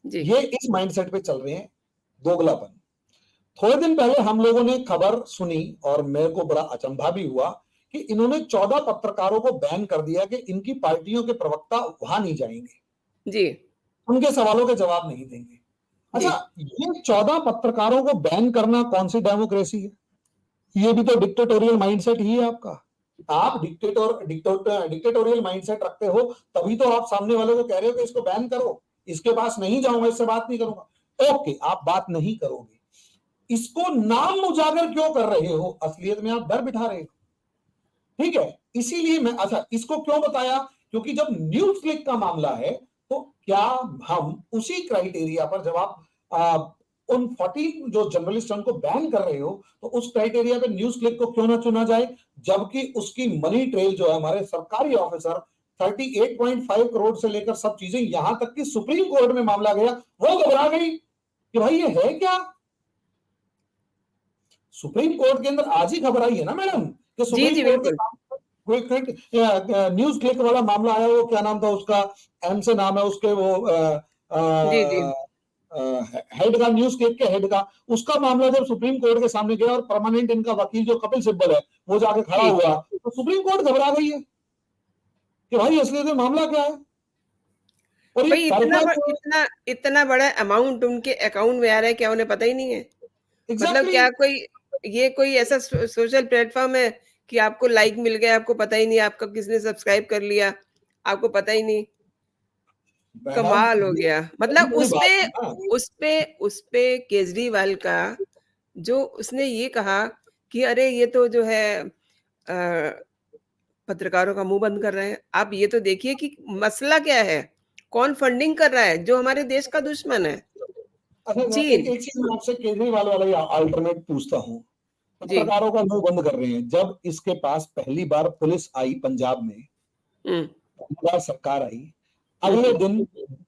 जी। ये इस माइंडसेट पे चल रहे हैं, दोगलापन। थोड़े दिन पहले हम लोगों ने खबर सुनी और मेरे को बड़ा अचंभा भी हुआ कि इन्होंने 14 पत्रकारों को बैन कर दिया कि इनकी पार्टियों के प्रवक्ता वहां नहीं जाएंगे, जी। उनके सवालों के जवाब नहीं देंगे। जी। अच्छा, ये 14 पत्रकारों को बैन करना कौन सी डेमोक्रेसी है? ये भी तो डिक्टेटोरियल माइंडसेट ही है आपका। आप डिक्टेटोरियल माइंडसेट रखते हो, तभी तो आप सामने वाले को कह रहे हो कि इसको बैन करो, इसके पास नहीं जाऊंगा, इससे बात नहीं करूंगा। ओके, आप बात नहीं करोगे, इसको नाम उजागर क्यों कर रहे हो? असलियत में आप डर बिठा रहे हो, ठीक है। इसीलिए मैं, अच्छा इसको क्यों बताया, क्योंकि जब न्यूज क्लिक का मामला है, तो क्या हम उसी क्राइटेरिया पर, जब आप उन 40 जो जर्नलिस्ट को बैन कर रहे हो, तो उस क्राइटेरिया पे न्यूज क्लिक को क्यों ना चुना जाए, जबकि उसकी मनी ट्रेल जो है, हमारे सरकारी ऑफिसर 38.5 करोड़ से लेकर सब चीजें, यहां तक कि सुप्रीम कोर्ट में मामला गया, वो घबरा गई कि भाई ये है क्या। सुप्रीम कोर्ट के अंदर आज ही खबर आई है ना मैडम कि जी। सुप्रीम जी, कोर्ट बिल्कुल। के न्यूज क्लिक वाला मामला आया, वो क्या नाम था उसका, एम से नाम है उसके, वो जी। जी। हेड का, न्यूज क्लिक के हेड का, उसका मामला जब सुप्रीम कोर्ट के सामने गया और परमानेंट इनका वकील जो कपिल सिब्बल है वो जाके खड़ा जी। हुआ, तो सुप्रीम कोर्ट घबरा गई है कि भाई असलियत में मामला क्या है। और ये भाई इतना बड़ा अमाउंट उनके अकाउंट में आ रहा है, क्या उन्हें पता ही नहीं है? मतलब एग्जैक्टली क्या कोई ऐसा सोशल प्लेटफॉर्म है कि आपको लाइक मिल गया, आपको पता ही नहीं, आपका किसने सब्सक्राइब कर लिया, आपको पता ही नहीं? कमाल हो गया। मतलब उस पे केजरीवाल का, जो उसने ये कहा कि अरे ये तो जो है पत्रकारों का मुंह बंद कर रहे हैं। आप ये तो देखिए कि मसला क्या है, कौन फंडिंग कर रहा है, जो हमारे देश का दुश्मन है, अच्छा, एक चीन। एक चीज मैं आपसे केजरीवाल वाला अल्टरनेट पूछता हूँ। जी। पत्रकारों का मुंह बंद कर रहे हैं, जब इसके पास पहली बार पुलिस आई पंजाब में, हम्म। पहली बार सरकार आई, अगले दिन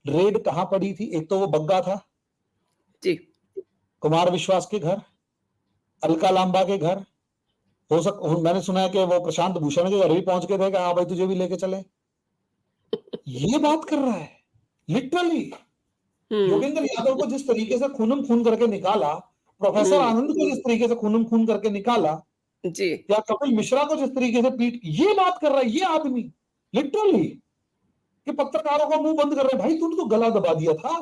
रेड कहां पड़ी थी? एक तो वो बग्गा था, जी। कुमार विश्वास के घर, अलका लांबा के घर, मैंने सुना है कि वो प्रशांत भूषण के घर भी पहुंच के थे कि हाँ भाई तुझे भी लेके चले। ये बात कर रहा है लिटरली। योगेंद्र यादव को जिस तरीके से खूनम खून करके निकाला, प्रोफेसर आनंद को जिस तरीके से खूनम खून करके निकाला, जी, या कपिल मिश्रा को जिस तरीके से पीट, ये बात कर रहा है ये आदमी लिटरली कि पत्रकारों का मुंह बंद कर रहे हैं। भाई तूने तो गला दबा दिया था।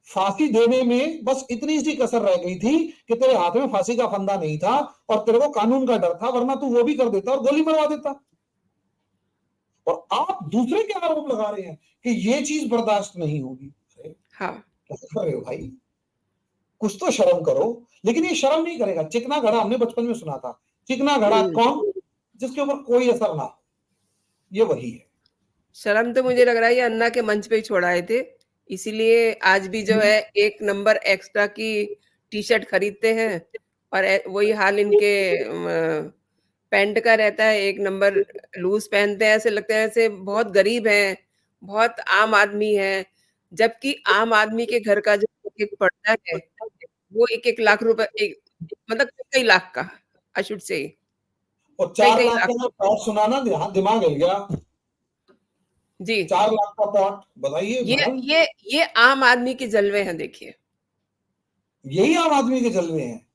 फांसी देने में बस इतनी सी कसर रह गई थी कि तेरे हाथ में फांसी का फंदा नहीं था और तेरे को कानून का डर था, वरना तू वो भी कर देता और गोली मरवा देता। और आप दूसरे के आरोप लगा रहे हैं कि ये चीज बर्दाश्त नहीं होगी। हाँ, क्या कर रहे हो भाई? कुछ तो शर्म करो। लेकिन ये शर्म नहीं करेगा। चिकना घड़ा हमने बचपन में सुना था। चिकना घड़ा कौन? जिसके ऊपर कोई असर ना हो, ये वही है। शर्म तो मुझे लग रहा है ये अन्ना के मंच पे ही छोड़ आए थे, इसीलिए आज भी जो है 1 नंबर एक्स्ट्रा की टी-शर्ट खरीदते हैं और वही हाल इनके पैंट का रहता है, 1 नंबर लूज पहनते हैं, ऐसे लगता है ऐसे बहुत गरीब हैं, बहुत आम आदमी हैं, जबकि आम आदमी के घर का जो एक पर्दा है, वो 1-1 लाख रुपए मतलब कई लाख का, आई शुड से और 4 लाख का जो पॉट सुना ना, दिमाग हिल गया। जी। 4 लाख का पॉट, बताइए मैडम। ये आम आदमी के जलवे हैं, देखिए। यही आम आदमी के जलवे हैं।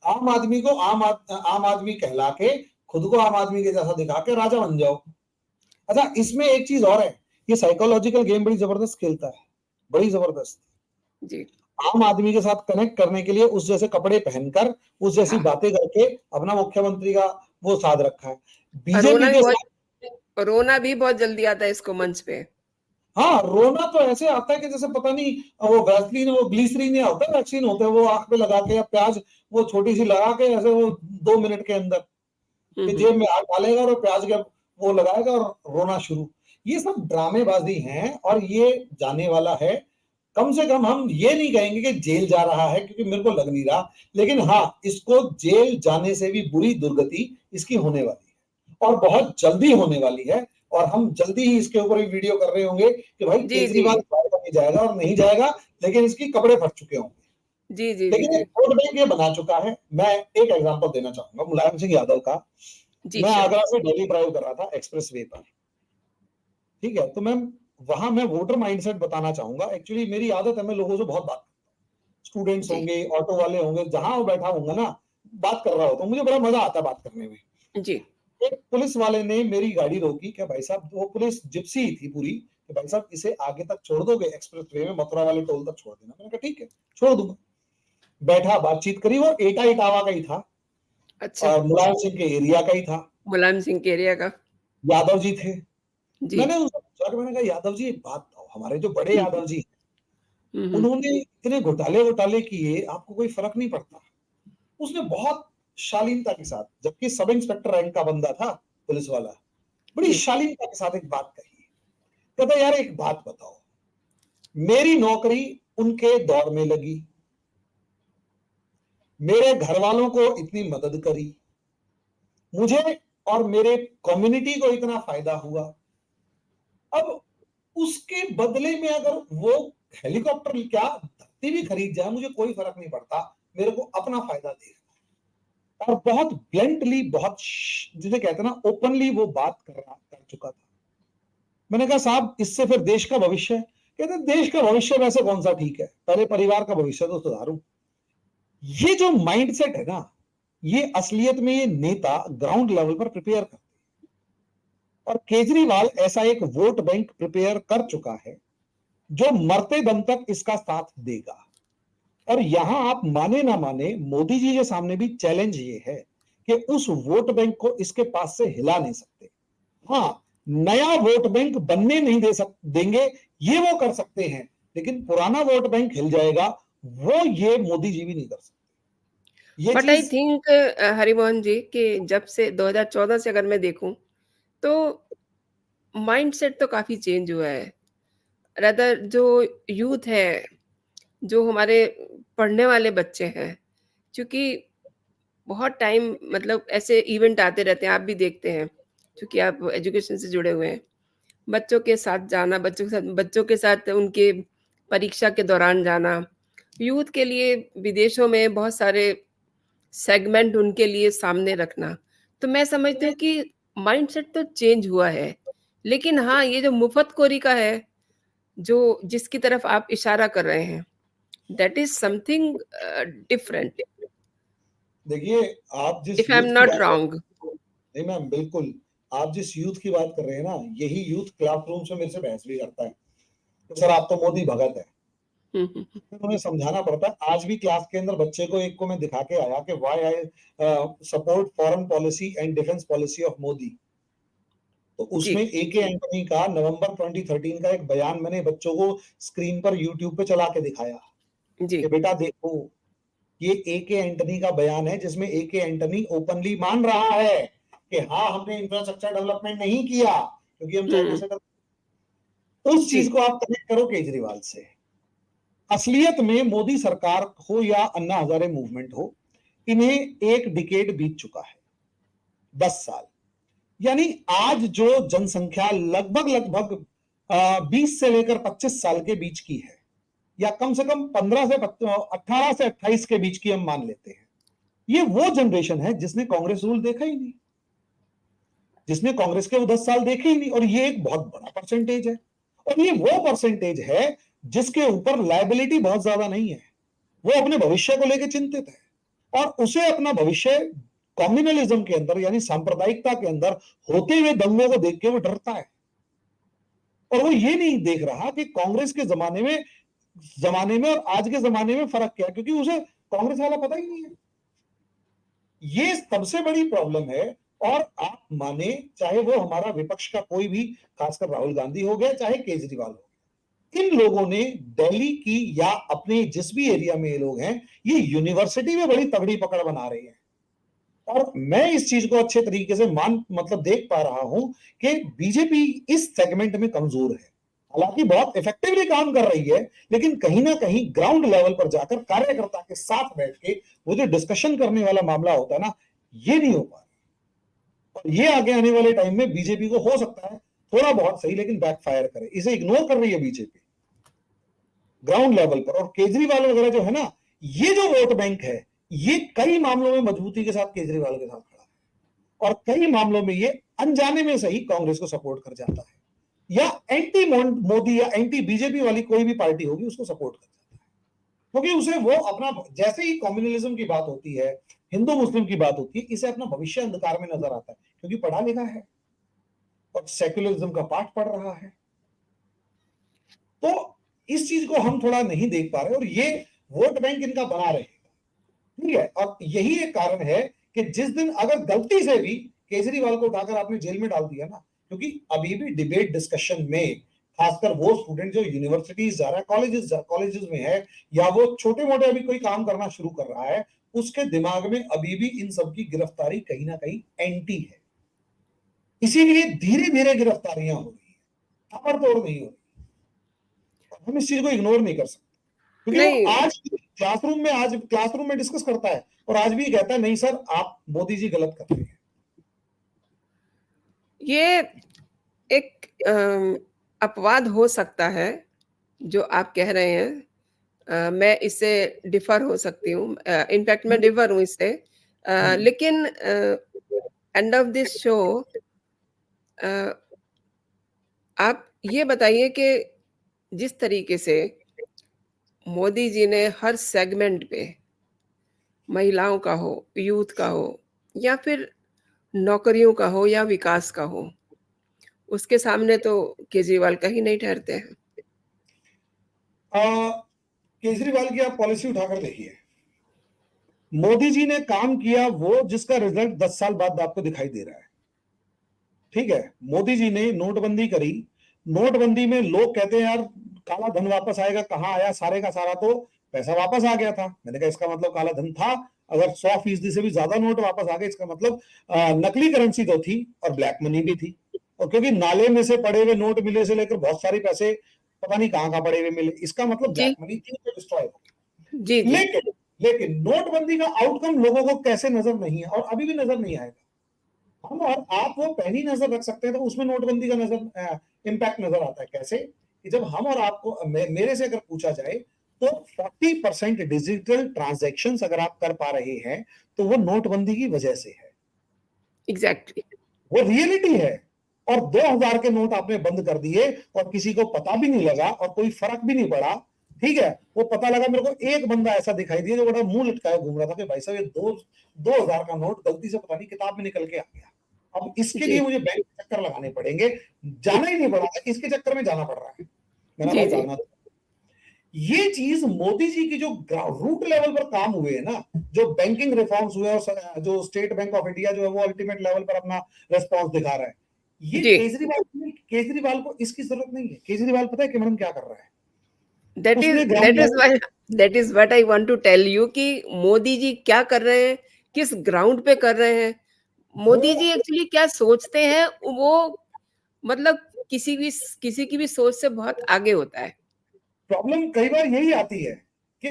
आम आदमी को आम आदमी कहला के खुद को आम आदमी के जैसा दिखा के राजा बन जाओ। अच्छा, इसमें एक चीज और है, ये साइकोलॉजिकल गेम बड़ी जबरदस्त खेलता है, बड़ी जबरदस्त जी। आम आदमी के साथ कनेक्ट करने के लिए उस जैसे कपड़े पहनकर, उस जैसी बातें करके अपना मुख्यमंत्री का वो साध रखा है। बीजेपी के साथ रोना भी बहुत जल्दी आता है इसको मंच पे। हाँ, रोना तो ऐसे आता है कि जैसे पता नहीं वो वैसलीन, वो ग्लिसरीन या होता है, वैक्सीन होता है, वो आंख पे लगा के या प्याज वो छोटी सी लगा के ऐसे वो 2 मिनट के अंदर कि जेब में हाथ डालेगा और प्याज के वो लगाएगा और रोना शुरू। ये सब ड्रामेबाजी हैं और ये जाने वाला है। कम से कम हम ये नहीं कहेंगे कि जेल जा रहा है, क्योंकि मेरे को लग नहीं रहा, लेकिन हाँ, इसको जेल जाने से भी बुरी दुर्गति इसकी होने वाली है और बहुत जल्दी होने वाली है। और हम जल्दी ही इसके ऊपर भी वीडियो कर रहे होंगे कि भाई केजरीवाल नहीं जाएगा और नहीं जाएगा, लेकिन इसकी कपड़े फट चुके होंगे। जी जी लेकिन एक वोट बैंक ये बना चुका है। मैं एक एग्जांपल देना चाहूंगा मुलायम सिंह यादव का। मैं आगरा से दिल्ली ड्राइव कर रहा था एक्सप्रेस वे पर, ठीक है, तो मैं वोटर माइंडसेट बताना चाहूंगा। एक्चुअली मेरी आदत है, मैं लोगों से बहुत बात करता हूँ, स्टूडेंट्स होंगे, ऑटो वाले होंगे, जहां वो बैठा होगा ना, बात कर रहा होता हूँ, मुझे बड़ा मजा आता है बात करने में जी। एक पुलिस वाले ने मेरी गाड़ी रोकी कि भाई साहब, वो पुलिस जिप्सी थी पूरी, कि भाई साहब इसे आगे तक छोड़ दोगे, एक्सप्रेस वे में मथुरा वाले टोल तक छोड़ देना। मैंने कहा ठीक है, छोड़ दूंगा। बैठा, बातचीत करी, वो एटा इटावा का ही था। अच्छा। और मुलायम सिंह के एरिया का ही था। मुलायम सिंह के एरिया का यादव जी थे जी। मैंने उनसे पूछा, मैंने कहा यादव जी एक बात बताओ, हमारे जो बड़े यादव जी उन्होंने इतने घोटाले किए, आपको कोई फर्क नहीं पड़ता? उसने बहुत शालीनता के साथ, जबकि सब इंस्पेक्टर रैंक का बंदा था पुलिस वाला, बड़ी शालीनता के साथ एक बात कही। कहता यार एक बात बताओ, मेरी नौकरी उनके दौर में लगी, मेरे घर वालों को इतनी मदद करी, मुझे और मेरे कम्युनिटी को इतना फायदा हुआ, अब उसके बदले में अगर वो हेलीकॉप्टर क्या धरती भी खरीद जाए, मुझे कोई फर्क नहीं पड़ता, मेरे को अपना फायदा देखना। और बहुत ब्लंटली, बहुत जिसे कहते हैं ना ओपनली वो बात कर चुका था। मैंने कहा साहब इससे फिर देश का भविष्य? कहते देश का भविष्य वैसे कौन सा ठीक है, पहले परिवार का भविष्य तो सुधारूं। ये जो माइंडसेट है ना, ये असलियत में ये नेता ग्राउंड लेवल पर प्रिपेयर करते हैं। और केजरीवाल ऐसा एक वोट बैंक प्रिपेयर कर चुका है जो मरते दम तक इसका साथ देगा। और यहां आप माने ना माने, मोदी जी के सामने भी चैलेंज ये है कि उस वोट बैंक को इसके पास से हिला नहीं सकते। हाँ, नया वोट बैंक बनने नहीं देंगे, ये वो कर सकते हैं, लेकिन पुराना वोट बैंक हिल जाएगा, वो ये मोदी जी भी नहीं कर सकते। बट आई थिंक हरिमोहन जी कि जब से 2014 से अगर मैं देखूं तो माइंडसेट तो काफी चेंज हुआ है। रादर जो यूथ है, जो हमारे पढ़ने वाले बच्चे हैं, क्योंकि बहुत टाइम मतलब ऐसे इवेंट आते रहते हैं, आप भी देखते हैं, क्योंकि आप एजुकेशन से जुड़े हुए हैं। बच्चों के साथ जाना, बच्चों के साथ उनके परीक्षा के दौरान जाना, यूथ के लिए विदेशों में बहुत सारे सेगमेंट उनके लिए सामने रखना। तो मैं समझती हूँ कि माइंडसेट तो चेंज हुआ है, लेकिन हाँ, ये जो मुफ़्तख़ोरी का है, जो जिसकी तरफ आप इशारा कर रहे हैं, दैट इज़ समथिंग डिफरेंट, देखिए, आप जिस इफ आई एम यूथ की नॉट बात कर रॉन्ग। नहीं मैम, बिल्कुल। आप जिस यूथ की बात कर रहे हैं ना, यही यूथ क्लासरूम में मेरे से बहस भी करता है। तो सर आप तो मोदी भगत है। हुँ, हुँ, हुँ। फिर उन्हें समझाना पड़ता है। आज भी क्लास के अंदर बच्चे को एक को मैं दिखा के आया कि why I support foreign policy and defence policy of Modi. तो जी, उसमें एके एंटनी का नवंबर 2013 का एक बयान मैंने बच्चों को स्क्रीन पर यूट्यूब पे चला के दिखाया जी, कि बेटा देखो, ये एके एंटनी का बयान है जिसमें एके एंटनी ओपनली मान रहा है कि हाँ हमने इंफ्रास्ट्रक्चर डेवलपमेंट नहीं किया क्योंकि हम चाइना हुँ, से उस जी, चीज को आप कनेक्ट करो केजरीवाल से। असलियत में मोदी सरकार हो या अन्ना हजारे मूवमेंट हो, इन्हें एक डिकेड बीत चुका है, 10 साल। यानी आज जो जनसंख्या लगभग लगभग 20 से लेकर 25 साल के बीच की है, या कम से कम 18 से 28 के बीच की हम मान लेते हैं, ये वो जनरेशन है जिसने कांग्रेस रूल देखा ही नहीं, जिसने कांग्रेस के वो 10 साल देखे ही नहीं। और ये एक बहुत बड़ा परसेंटेज है, और ये वो परसेंटेज है जिसके ऊपर लायबिलिटी बहुत ज्यादा नहीं है। वो अपने भविष्य को लेकर चिंतित है और उसे अपना भविष्य कम्युनलिज्म के अंदर यानी सांप्रदायिकता के अंदर होते हुए दंगों को देख के वो डरता है। और वो ये नहीं देख रहा कि कांग्रेस के जमाने में और आज के जमाने में फर्क क्या है, क्योंकि उसे कांग्रेस वाला पता ही नहीं है। ये सबसे बड़ी प्रॉब्लम है। और आप माने चाहे वो हमारा विपक्ष का कोई भी, खासकर राहुल गांधी हो गया चाहे केजरीवाल हो, इन लोगों ने दिल्ली की या अपने जिस भी एरिया में ये लोग हैं, ये यूनिवर्सिटी में बड़ी तगड़ी पकड़ बना रहे हैं। और मैं इस चीज को अच्छे तरीके से मतलब देख पा रहा हूं कि बीजेपी इस सेगमेंट में कमजोर है। हालांकि बहुत इफेक्टिवली काम कर रही है, लेकिन कहीं ना कहीं ग्राउंड लेवल पर जाकर कार्यकर्ता के साथ बैठ के वो जो डिस्कशन करने वाला मामला होता है ना, ये नहीं हो पा रहा। और ये आगे आने वाले टाइम में बीजेपी को हो सकता है थोड़ा बहुत सही, लेकिन बैकफायर करे। इसे इग्नोर कर रही है बीजेपी ग्राउंड लेवल पर। और केजरीवाल वगैरह जो है ना, ये जो वोट बैंक है, ये कई मामलों में मजबूती के साथ केजरीवाल के साथ खड़ा है, और कई मामलों में ये अनजाने में सही कांग्रेस को सपोर्ट कर जाता है, या एंटी मोदी या एंटी बीजेपी वाली कोई भी पार्टी होगी उसको सपोर्ट कर जाता है। क्योंकि उसे वो अपना, जैसे ही कम्युनलिज्म की बात होती है, हिंदू मुस्लिम की बात होती है, इसे अपना भविष्य अंधकार में नजर आता है, क्योंकि पढ़ा लिखा है और सेक्युलरिज्म का पाठ पढ़ रहा है। तो इस चीज को हम थोड़ा नहीं देख पा रहे, और ये वोट बैंक इनका बना रहेगा, ठीक है। और यही एक कारण है कि जिस दिन अगर गलती से भी केजरीवाल को उठाकर आपने जेल में डाल दिया ना, क्योंकि अभी भी डिबेट डिस्कशन में खासकर वो स्टूडेंट जो यूनिवर्सिटीज जा रहा है, कॉलेजेस में है, या वो छोटे मोटे अभी कोई काम करना शुरू कर रहा है, उसके दिमाग में अभी भी इन सब की गिरफ्तारी कहीं ना कहीं एंटी है। इसीलिए धीरे धीरे गिरफ्तारियां हो रही है, ताबड़तोड़ नहीं हो रही। हम इस चीज को इग्नोर नहीं कर सकते, क्योंकि वो नहीं, आज क्लासरूम में डिस्कस करता है और आज भी कहता है नहीं सर आप मोदी जी गलत कर रहे हैं। ये एक अपवाद हो सकता है, जो आप कह रहे हैं। मैं इससे डिफ़र हो सकती हूँ, इनफैक्ट मैं डिफ़र हूँ इससे। लेकिन एंड ऑफ दिस शो अ, आप ये बताइए कि जिस तरीके से मोदी जी ने हर सेगमेंट पे, महिलाओं का हो, यूथ का हो, या फिर नौकरियों का हो या विकास का हो, उसके सामने तो केजरीवाल कहीं नहीं ठहरते हैं। केजरीवाल की आप पॉलिसी उठाकर देखिए, मोदी जी ने काम किया वो जिसका रिजल्ट 10 साल बाद आपको दिखाई दे रहा है, ठीक है। मोदी जी ने नोटबंदी करी, नोटबंदी में लोग कहते हैं यार काला धन वापस आएगा, कहां आया, सारे का सारा तो पैसा वापस आ गया था। मैंने कहा इसका मतलब काला धन था। अगर 100% से भी ज्यादा नोट वापस आ गए, इसका मतलब नकली करेंसी तो थी और ब्लैक मनी भी थी। और क्योंकि नाले में से पड़े हुए नोट मिले से लेकर बहुत सारे पैसे पता नहीं कहां कहां पड़े हुए मिले, इसका मतलब जी, ब्लैक मनी थी तो डिस्ट्रॉय हो जी, गई। जी। लेकिन लेकिन नोटबंदी का आउटकम लोगों को कैसे नजर नहीं है, और अभी भी नजर नहीं आएगा। हम और आप वो पहली नजर रख सकते हैं तो उसमें नोटबंदी का नजर इम्पैक्ट नजर आता है। कैसे कि जब हम और आपको मेरे से अगर पूछा जाए तो 40% डिजिटल ट्रांजैक्शंस अगर आप कर पा रहे हैं तो वो नोटबंदी की वजह से है। एग्जैक्टली। वो रियलिटी है। और 2000 के नोट आपने बंद कर दिए और किसी को पता भी नहीं लगा और कोई फर्क भी नहीं पड़ा। ठीक है, वो पता लगा, मेरे को एक बंदा ऐसा दिखाई दिया जो बड़ा मुंह लटकाए घूम रहा था कि भाई साहब ये 2000 का नोट गलती से पता नहीं किताब में निकल के आ गया। अब इसके जी लिए मुझे बैंक के चक्कर लगाने पड़ेंगे, जाना ही नहीं पड़ा है, इसके चक्कर में जाना पड़ रहा है। मेरा जी भाई जी जाना। ये चीज मोदी जी की जो रूट लेवल पर काम हुए हैं ना, जो बैंकिंग रिफॉर्म्स हुए और जो स्टेट बैंक ऑफ इंडिया जो है वो अल्टीमेट लेवल पर अपना रेस्पॉन्स दिखा रहा है, ये जी। केजरीवाल को इसकी जरूरत नहीं है। केजरीवाल पता है कि मैडम क्या कर रहा है? दैट उसने is ground that is what I want to tell you कि मोदी जी क्या कर रहे हैं, किस ग्राउंड पे कर रहे हैं, मोदी जी वो एक्चुअली क्या सोचते हैं, वो मतलब किसी की भी सोच से बहुत आगे होता है। प्रॉब्लम कई बार यही आती है कि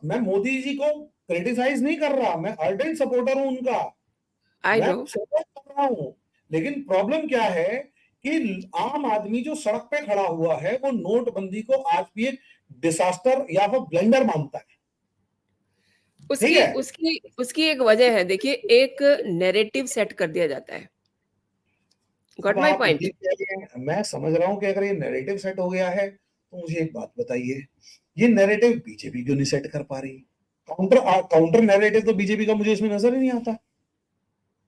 मैं मोदी जी को क्रिटिसाइज नहीं कर रहा, मैं अर्डेंट सपोर्टर हूं उनका, आई मैं नो। सपोर्ट कर रहा हूं। लेकिन प्रॉब्लम क्या है कि आम आदमी जो सड़क पे खड़ा हुआ है वो नोटबंदी को आज भी एक डिसास्टर या फिर ब्लेंडर मानता है। ठीक उसकी है, उसकी उसकी एक वजह है, देखिए, एक नैरेटिव सेट कर दिया जाता है। गॉट अब माय आप पॉइंट? ये कह रहे हैं, मैं समझ रहा हूं कि अगर ये नैरेटिव सेट हो गया है तो मुझे एक बात बताइए, ये नैरेटिव बीजेपी क्यों नहीं सेट कर पा रही? काउंटर नैरेटिव तो बीजेपी का मुझे इसमें नजर ही नहीं आता।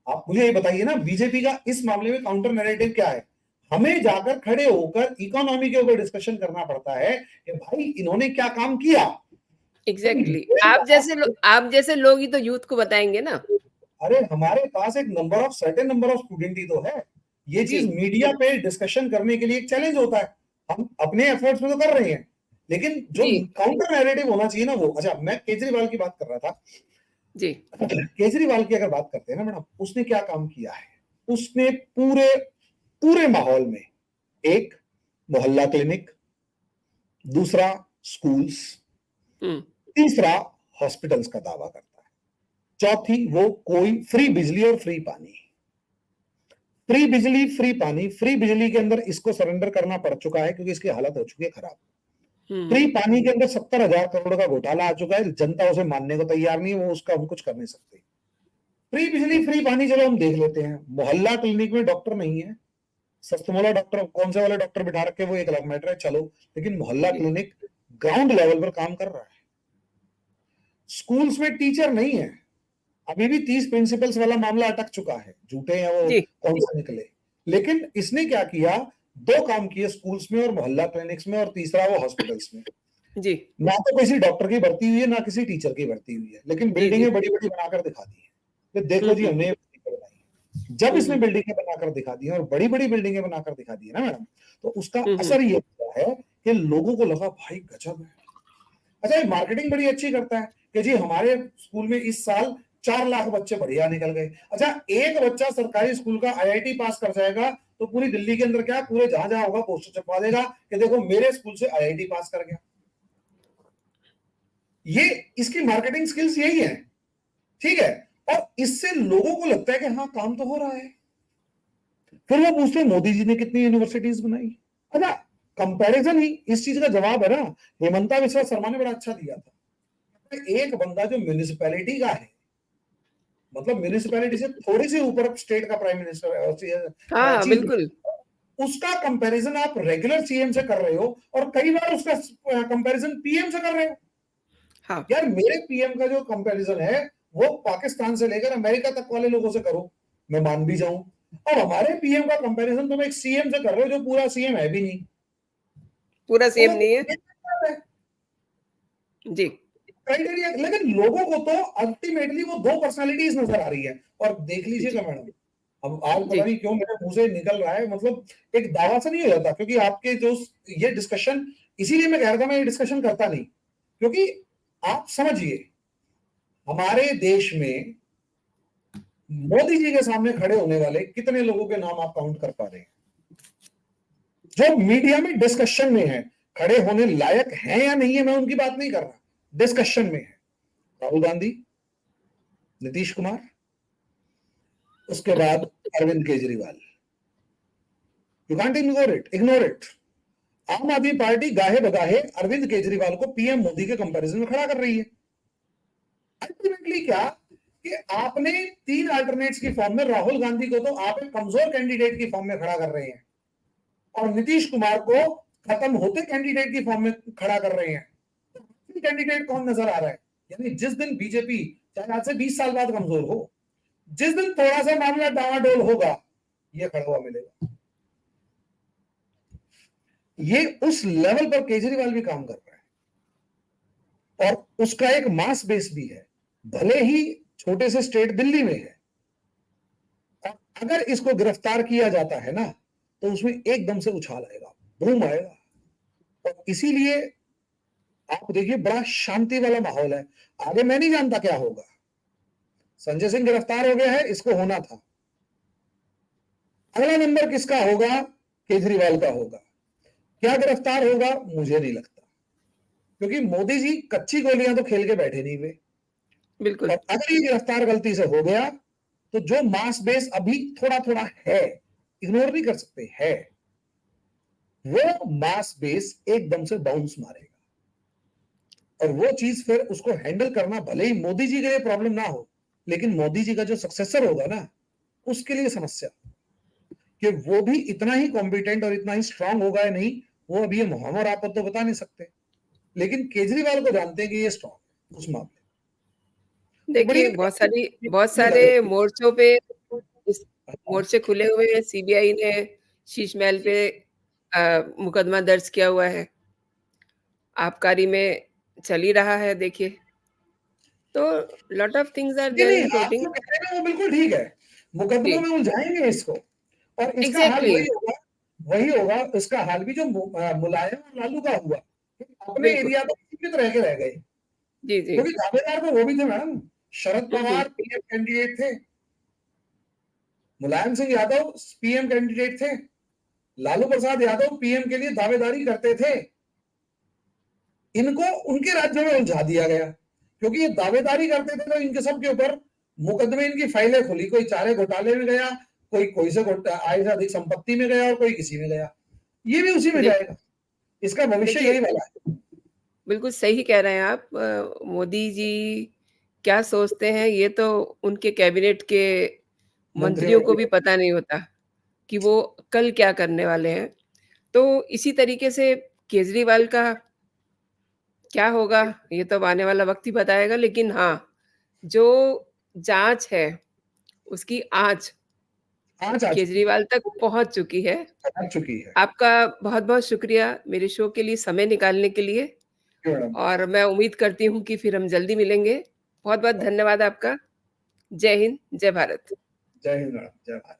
आप मुझे ये बताइए ना, बीजेपी का इस मामले में काउंटर नैरेटिव क्या है? हमें जाकर खड़े होकर इकोनॉमी के ऊपर डिस्कशन करना पड़ता है कि भाई इन्होंने क्या काम किया। तो एग्जैक्टली। ये आप जैसे लोग ही तो यूथ को बताएंगे ना। अरे हमारे पास एक सर्टेन नंबर ऑफ स्टूडेंट ही तो है। ये जी चीज मीडिया पे डिस्कशन करने के लिए एक चैलेंज होता है, हम अपने एफर्ट्स में तो कर रहे हैं, लेकिन जो जी काउंटर नैरेटिव होना चाहिए ना वो। अच्छा, मैं केजरीवाल की बात कर रहा था। जी केजरीवाल की अगर बात करते हैं ना मैडम, उसने क्या काम किया है? उसने पूरे पूरे माहौल में एक मोहल्ला क्लिनिक, दूसरा स्कूल्स, हम्म तीसरा हॉस्पिटल्स का दावा करता है, चौथी वो कोई फ्री बिजली और फ्री पानी। फ्री बिजली फ्री पानी, फ्री बिजली के अंदर इसको सरेंडर करना पड़ चुका है क्योंकि इसकी हालत हो चुकी है खराब। फ्री हम्म। पानी के अंदर 70,000 करोड़ का घोटाला आ चुका है, जनता उसे मानने को तैयार नहीं है, वो उसका हम कुछ कर नहीं सकते। फ्री बिजली फ्री पानी चलो हम देख लेते हैं, मोहल्ला क्लिनिक में डॉक्टर नहीं है, सस्तमोला डॉक्टर कौन से वाले डॉक्टर बिठा रखे वो एक अलग मैटर है, चलो, लेकिन मोहल्ला जी क्लिनिक ग्राउंड लेवल पर काम कर रहा है। स्कूल्स में टीचर नहीं है, अभी भी 30 प्रिंसिपल्स वाला मामला अटक चुका है, झूठे हैं वो जी कौन से निकले। लेकिन इसने क्या किया, दो काम किए स्कूल्स में और मोहल्ला क्लिनिक्स में, और तीसरा वो हॉस्पिटल्स में। जी ना तो किसी डॉक्टर की भर्ती हुई है ना किसी टीचर की भर्ती हुई है, लेकिन जी जी। बिल्डिंगें बड़ी बड़ी बनाकर दिखा दी है कि देखो जी हम्म। हमने ये बिल्डिंगें बनाई। जब इसने हम्म। बिल्डिंगें बनाकर दिखा दी और बड़ी बड़ी बिल्डिंगें बनाकर दिखा दी है ना मैडम, तो उसका हम्म। असर ये होता है कि लोगों को लगा भाई गजब है। अच्छा, ये मार्केटिंग बड़ी अच्छी करता है कि जी हमारे स्कूल में इस साल 4 लाख बच्चे बढ़िया निकल गए। अच्छा, एक बच्चा सरकारी स्कूल का आईआईटी पास कर जाएगा तो पूरी दिल्ली के अंदर क्या, पूरे जहां जहां होगा पोस्टर छपवा देगा कि देखो मेरे स्कूल से आईआईटी पास कर गया। ये इसकी मार्केटिंग स्किल्स यही है। ठीक है, और इससे लोगों को लगता है कि हाँ काम तो हो रहा है। फिर वो पूछते हैं मोदी जी ने कितनी यूनिवर्सिटीज बनाई। अच्छा, कंपैरिजन ही इस चीज का जवाब है ना। हेमंता बिस्वा शर्मा ने बड़ा अच्छा दिया था, एक बंदा जो म्यूनिसिपैलिटी का है, मतलब म्यूनिसिपैलिटी से थोड़ी सी ऊपर स्टेट का प्राइम मिनिस्टर हाँ चीफ, बिल्कुल। उसका कंपैरिजन आप रेगुलर सीएम से कर रहे हो और कई बार उसका कंपैरिजन पीएम से कर रहे हो। हाँ यार मेरे पीएम का जो कंपैरिजन है वो पाकिस्तान से लेकर अमेरिका तक वाले लोगों से करो, मैं मान भी जाऊं। और हमारे पीएम का कंपैरिजन तुम एक सीएम से कर रहे हो जो पूरा सीएम है भी नहीं। पूरा तो सेम नहीं है। जी क्राइटेरिया, लेकिन लोगों को तो अल्टीमेटली वो दो पर्सनालिटीज नजर आ रही है। और देख लीजिएगा जी मैडम, अब आज जी पता नहीं क्यों मेरे मुंह से निकल रहा है, मतलब एक दावा से नहीं हो जाता, क्योंकि आपके जो ये डिस्कशन, इसीलिए मैं कह रहा था मैं ये डिस्कशन करता नहीं, क्योंकि आप समझिए हमारे देश में मोदी जी के सामने खड़े होने वाले कितने लोगों के नाम आप काउंट कर पा रहे हैं जो मीडिया में डिस्कशन में है, खड़े होने लायक है या नहीं है मैं उनकी बात नहीं कर रहा, डिस्कशन में है। राहुल गांधी, नीतीश कुमार, उसके बाद Arvind Kejriwal. You can't ignore it. Aam Aadmi party गाहे बगाहे अरविंद केजरीवाल को पीएम मोदी के कंपैरिजन में खड़ा कर रही है। अल्टीमेटली क्या कि आपने 3 अल्टरनेट्स की फॉर्म में राहुल गांधी को तो आप एक कमजोर कैंडिडेट की फॉर्म में खड़ा कर रहे हैं और नीतीश कुमार को खत्म होते कैंडिडेट की फॉर्म में खड़ा कर रहे हैं। कैंडिडेट कौन नजर आ रहा है? यानी जिस दिन बीजेपी चाहे आज से 20 साल बाद कमजोर हो, जिस दिन थोड़ा सा मामला डावाडोल होगा, ये खड़ा हुआ मिलेगा। ये उस लेवल पर केजरीवाल भी काम कर रहा है और उसका एक मास बेस भी है, भले ही छोटे से स्टेट दिल्ली में है। और अगर इसको गिरफ्तार किया जाता है ना, तो उसमें एकदम से उछाल आएगा, बूम आएगा। और इसीलिए आप देखिए बड़ा शांति वाला माहौल है। आगे मैं नहीं जानता क्या होगा। संजय सिंह गिरफ्तार हो गया है, इसको होना था। अगला नंबर किसका होगा? केजरीवाल का होगा। क्या गिरफ्तार होगा? मुझे नहीं लगता, क्योंकि मोदी जी कच्ची गोलियां तो खेल के बैठे नहीं हुए। बिल्कुल। और अगर ये गिरफ्तार गलती से हो गया तो जो मास बेस अभी थोड़ा थोड़ा है, इग्नोर नहीं कर सकते, है वो मास बेस एकदम से बाउंस मारेगा। और वो चीज फिर उसको हैंडल करना, भले ही मोदी जी के लिए प्रॉब्लम ना हो, लेकिन मोदी जी का जो सक्सेसर होगा ना, उसके लिए समस्या कि वो भी इतना ही कॉम्पिटेंट और इतना ही स्ट्रांग होगा या नहीं, वो अभी ये मोहम्मद और आप तो बता नहीं सकते। लेकिन केजरीवाल को जानते हैं कि ये स्ट्रांग है उस मामले। देखिए बहुत सारे मोर्चों पे इस मोर्चे खुले हुए हैं। सीबीआई ने शीश महल पे मुकदमा दर्ज किया हुआ है। आबकारी में चल ही रहा है, देखिए। तो lot of things are there in floating. आप जो कह रहे हैं वो बिल्कुल ठीक है, मुकदमों में उलझाएंगे इसको, और इसका हाल वही होगा। इसका हाल भी जो मुलायम और लालू का हुआ, अपने एरिया में सीमित रह के रह गए। जी जी, क्योंकि दावेदार तो वो भी थे madam. Sharad Pawar PM candidate थे, मुलायम सिंह यादव पीएम कैंडिडेट थे, लालू प्रसाद यादव पीएम के लिए दावेदारी करते थे। इनको उनके राज्यों में उलझा दिया गया, क्योंकि ये दावेदारी करते थे तो इनके सब के ऊपर मुकदमे, इनकी फाइलें खुली। कोई चारे घोटाले में गया, कोई से आय से अधिक संपत्ति में गया और कोई किसी में गया। ये भी उसी में जाएगा। इसका भविष्य यही वाला है। बिल्कुल सही कह रहे हैं आप। मोदी जी क्या सोचते हैं, ये तो उनके कैबिनेट के मंत्रियों को भी पता नहीं होता कि वो कल क्या करने वाले हैं। तो इसी तरीके से केजरीवाल का क्या होगा, ये तो अब आने वाला वक्त ही बताएगा। लेकिन हाँ, जो जांच है, उसकी आंच केजरीवाल तक पहुंच चुकी है। आपका बहुत-बहुत शुक्रिया मेरे शो के लिए समय निकालने के लिए, और मैं उम्मीद करती हूँ कि फिर हम जल्दी मिलेंगे। बहुत-बहुत धन्यवाद आपका। जय हिंद, जय भारत। जय हिंद मैडम, जय भारत।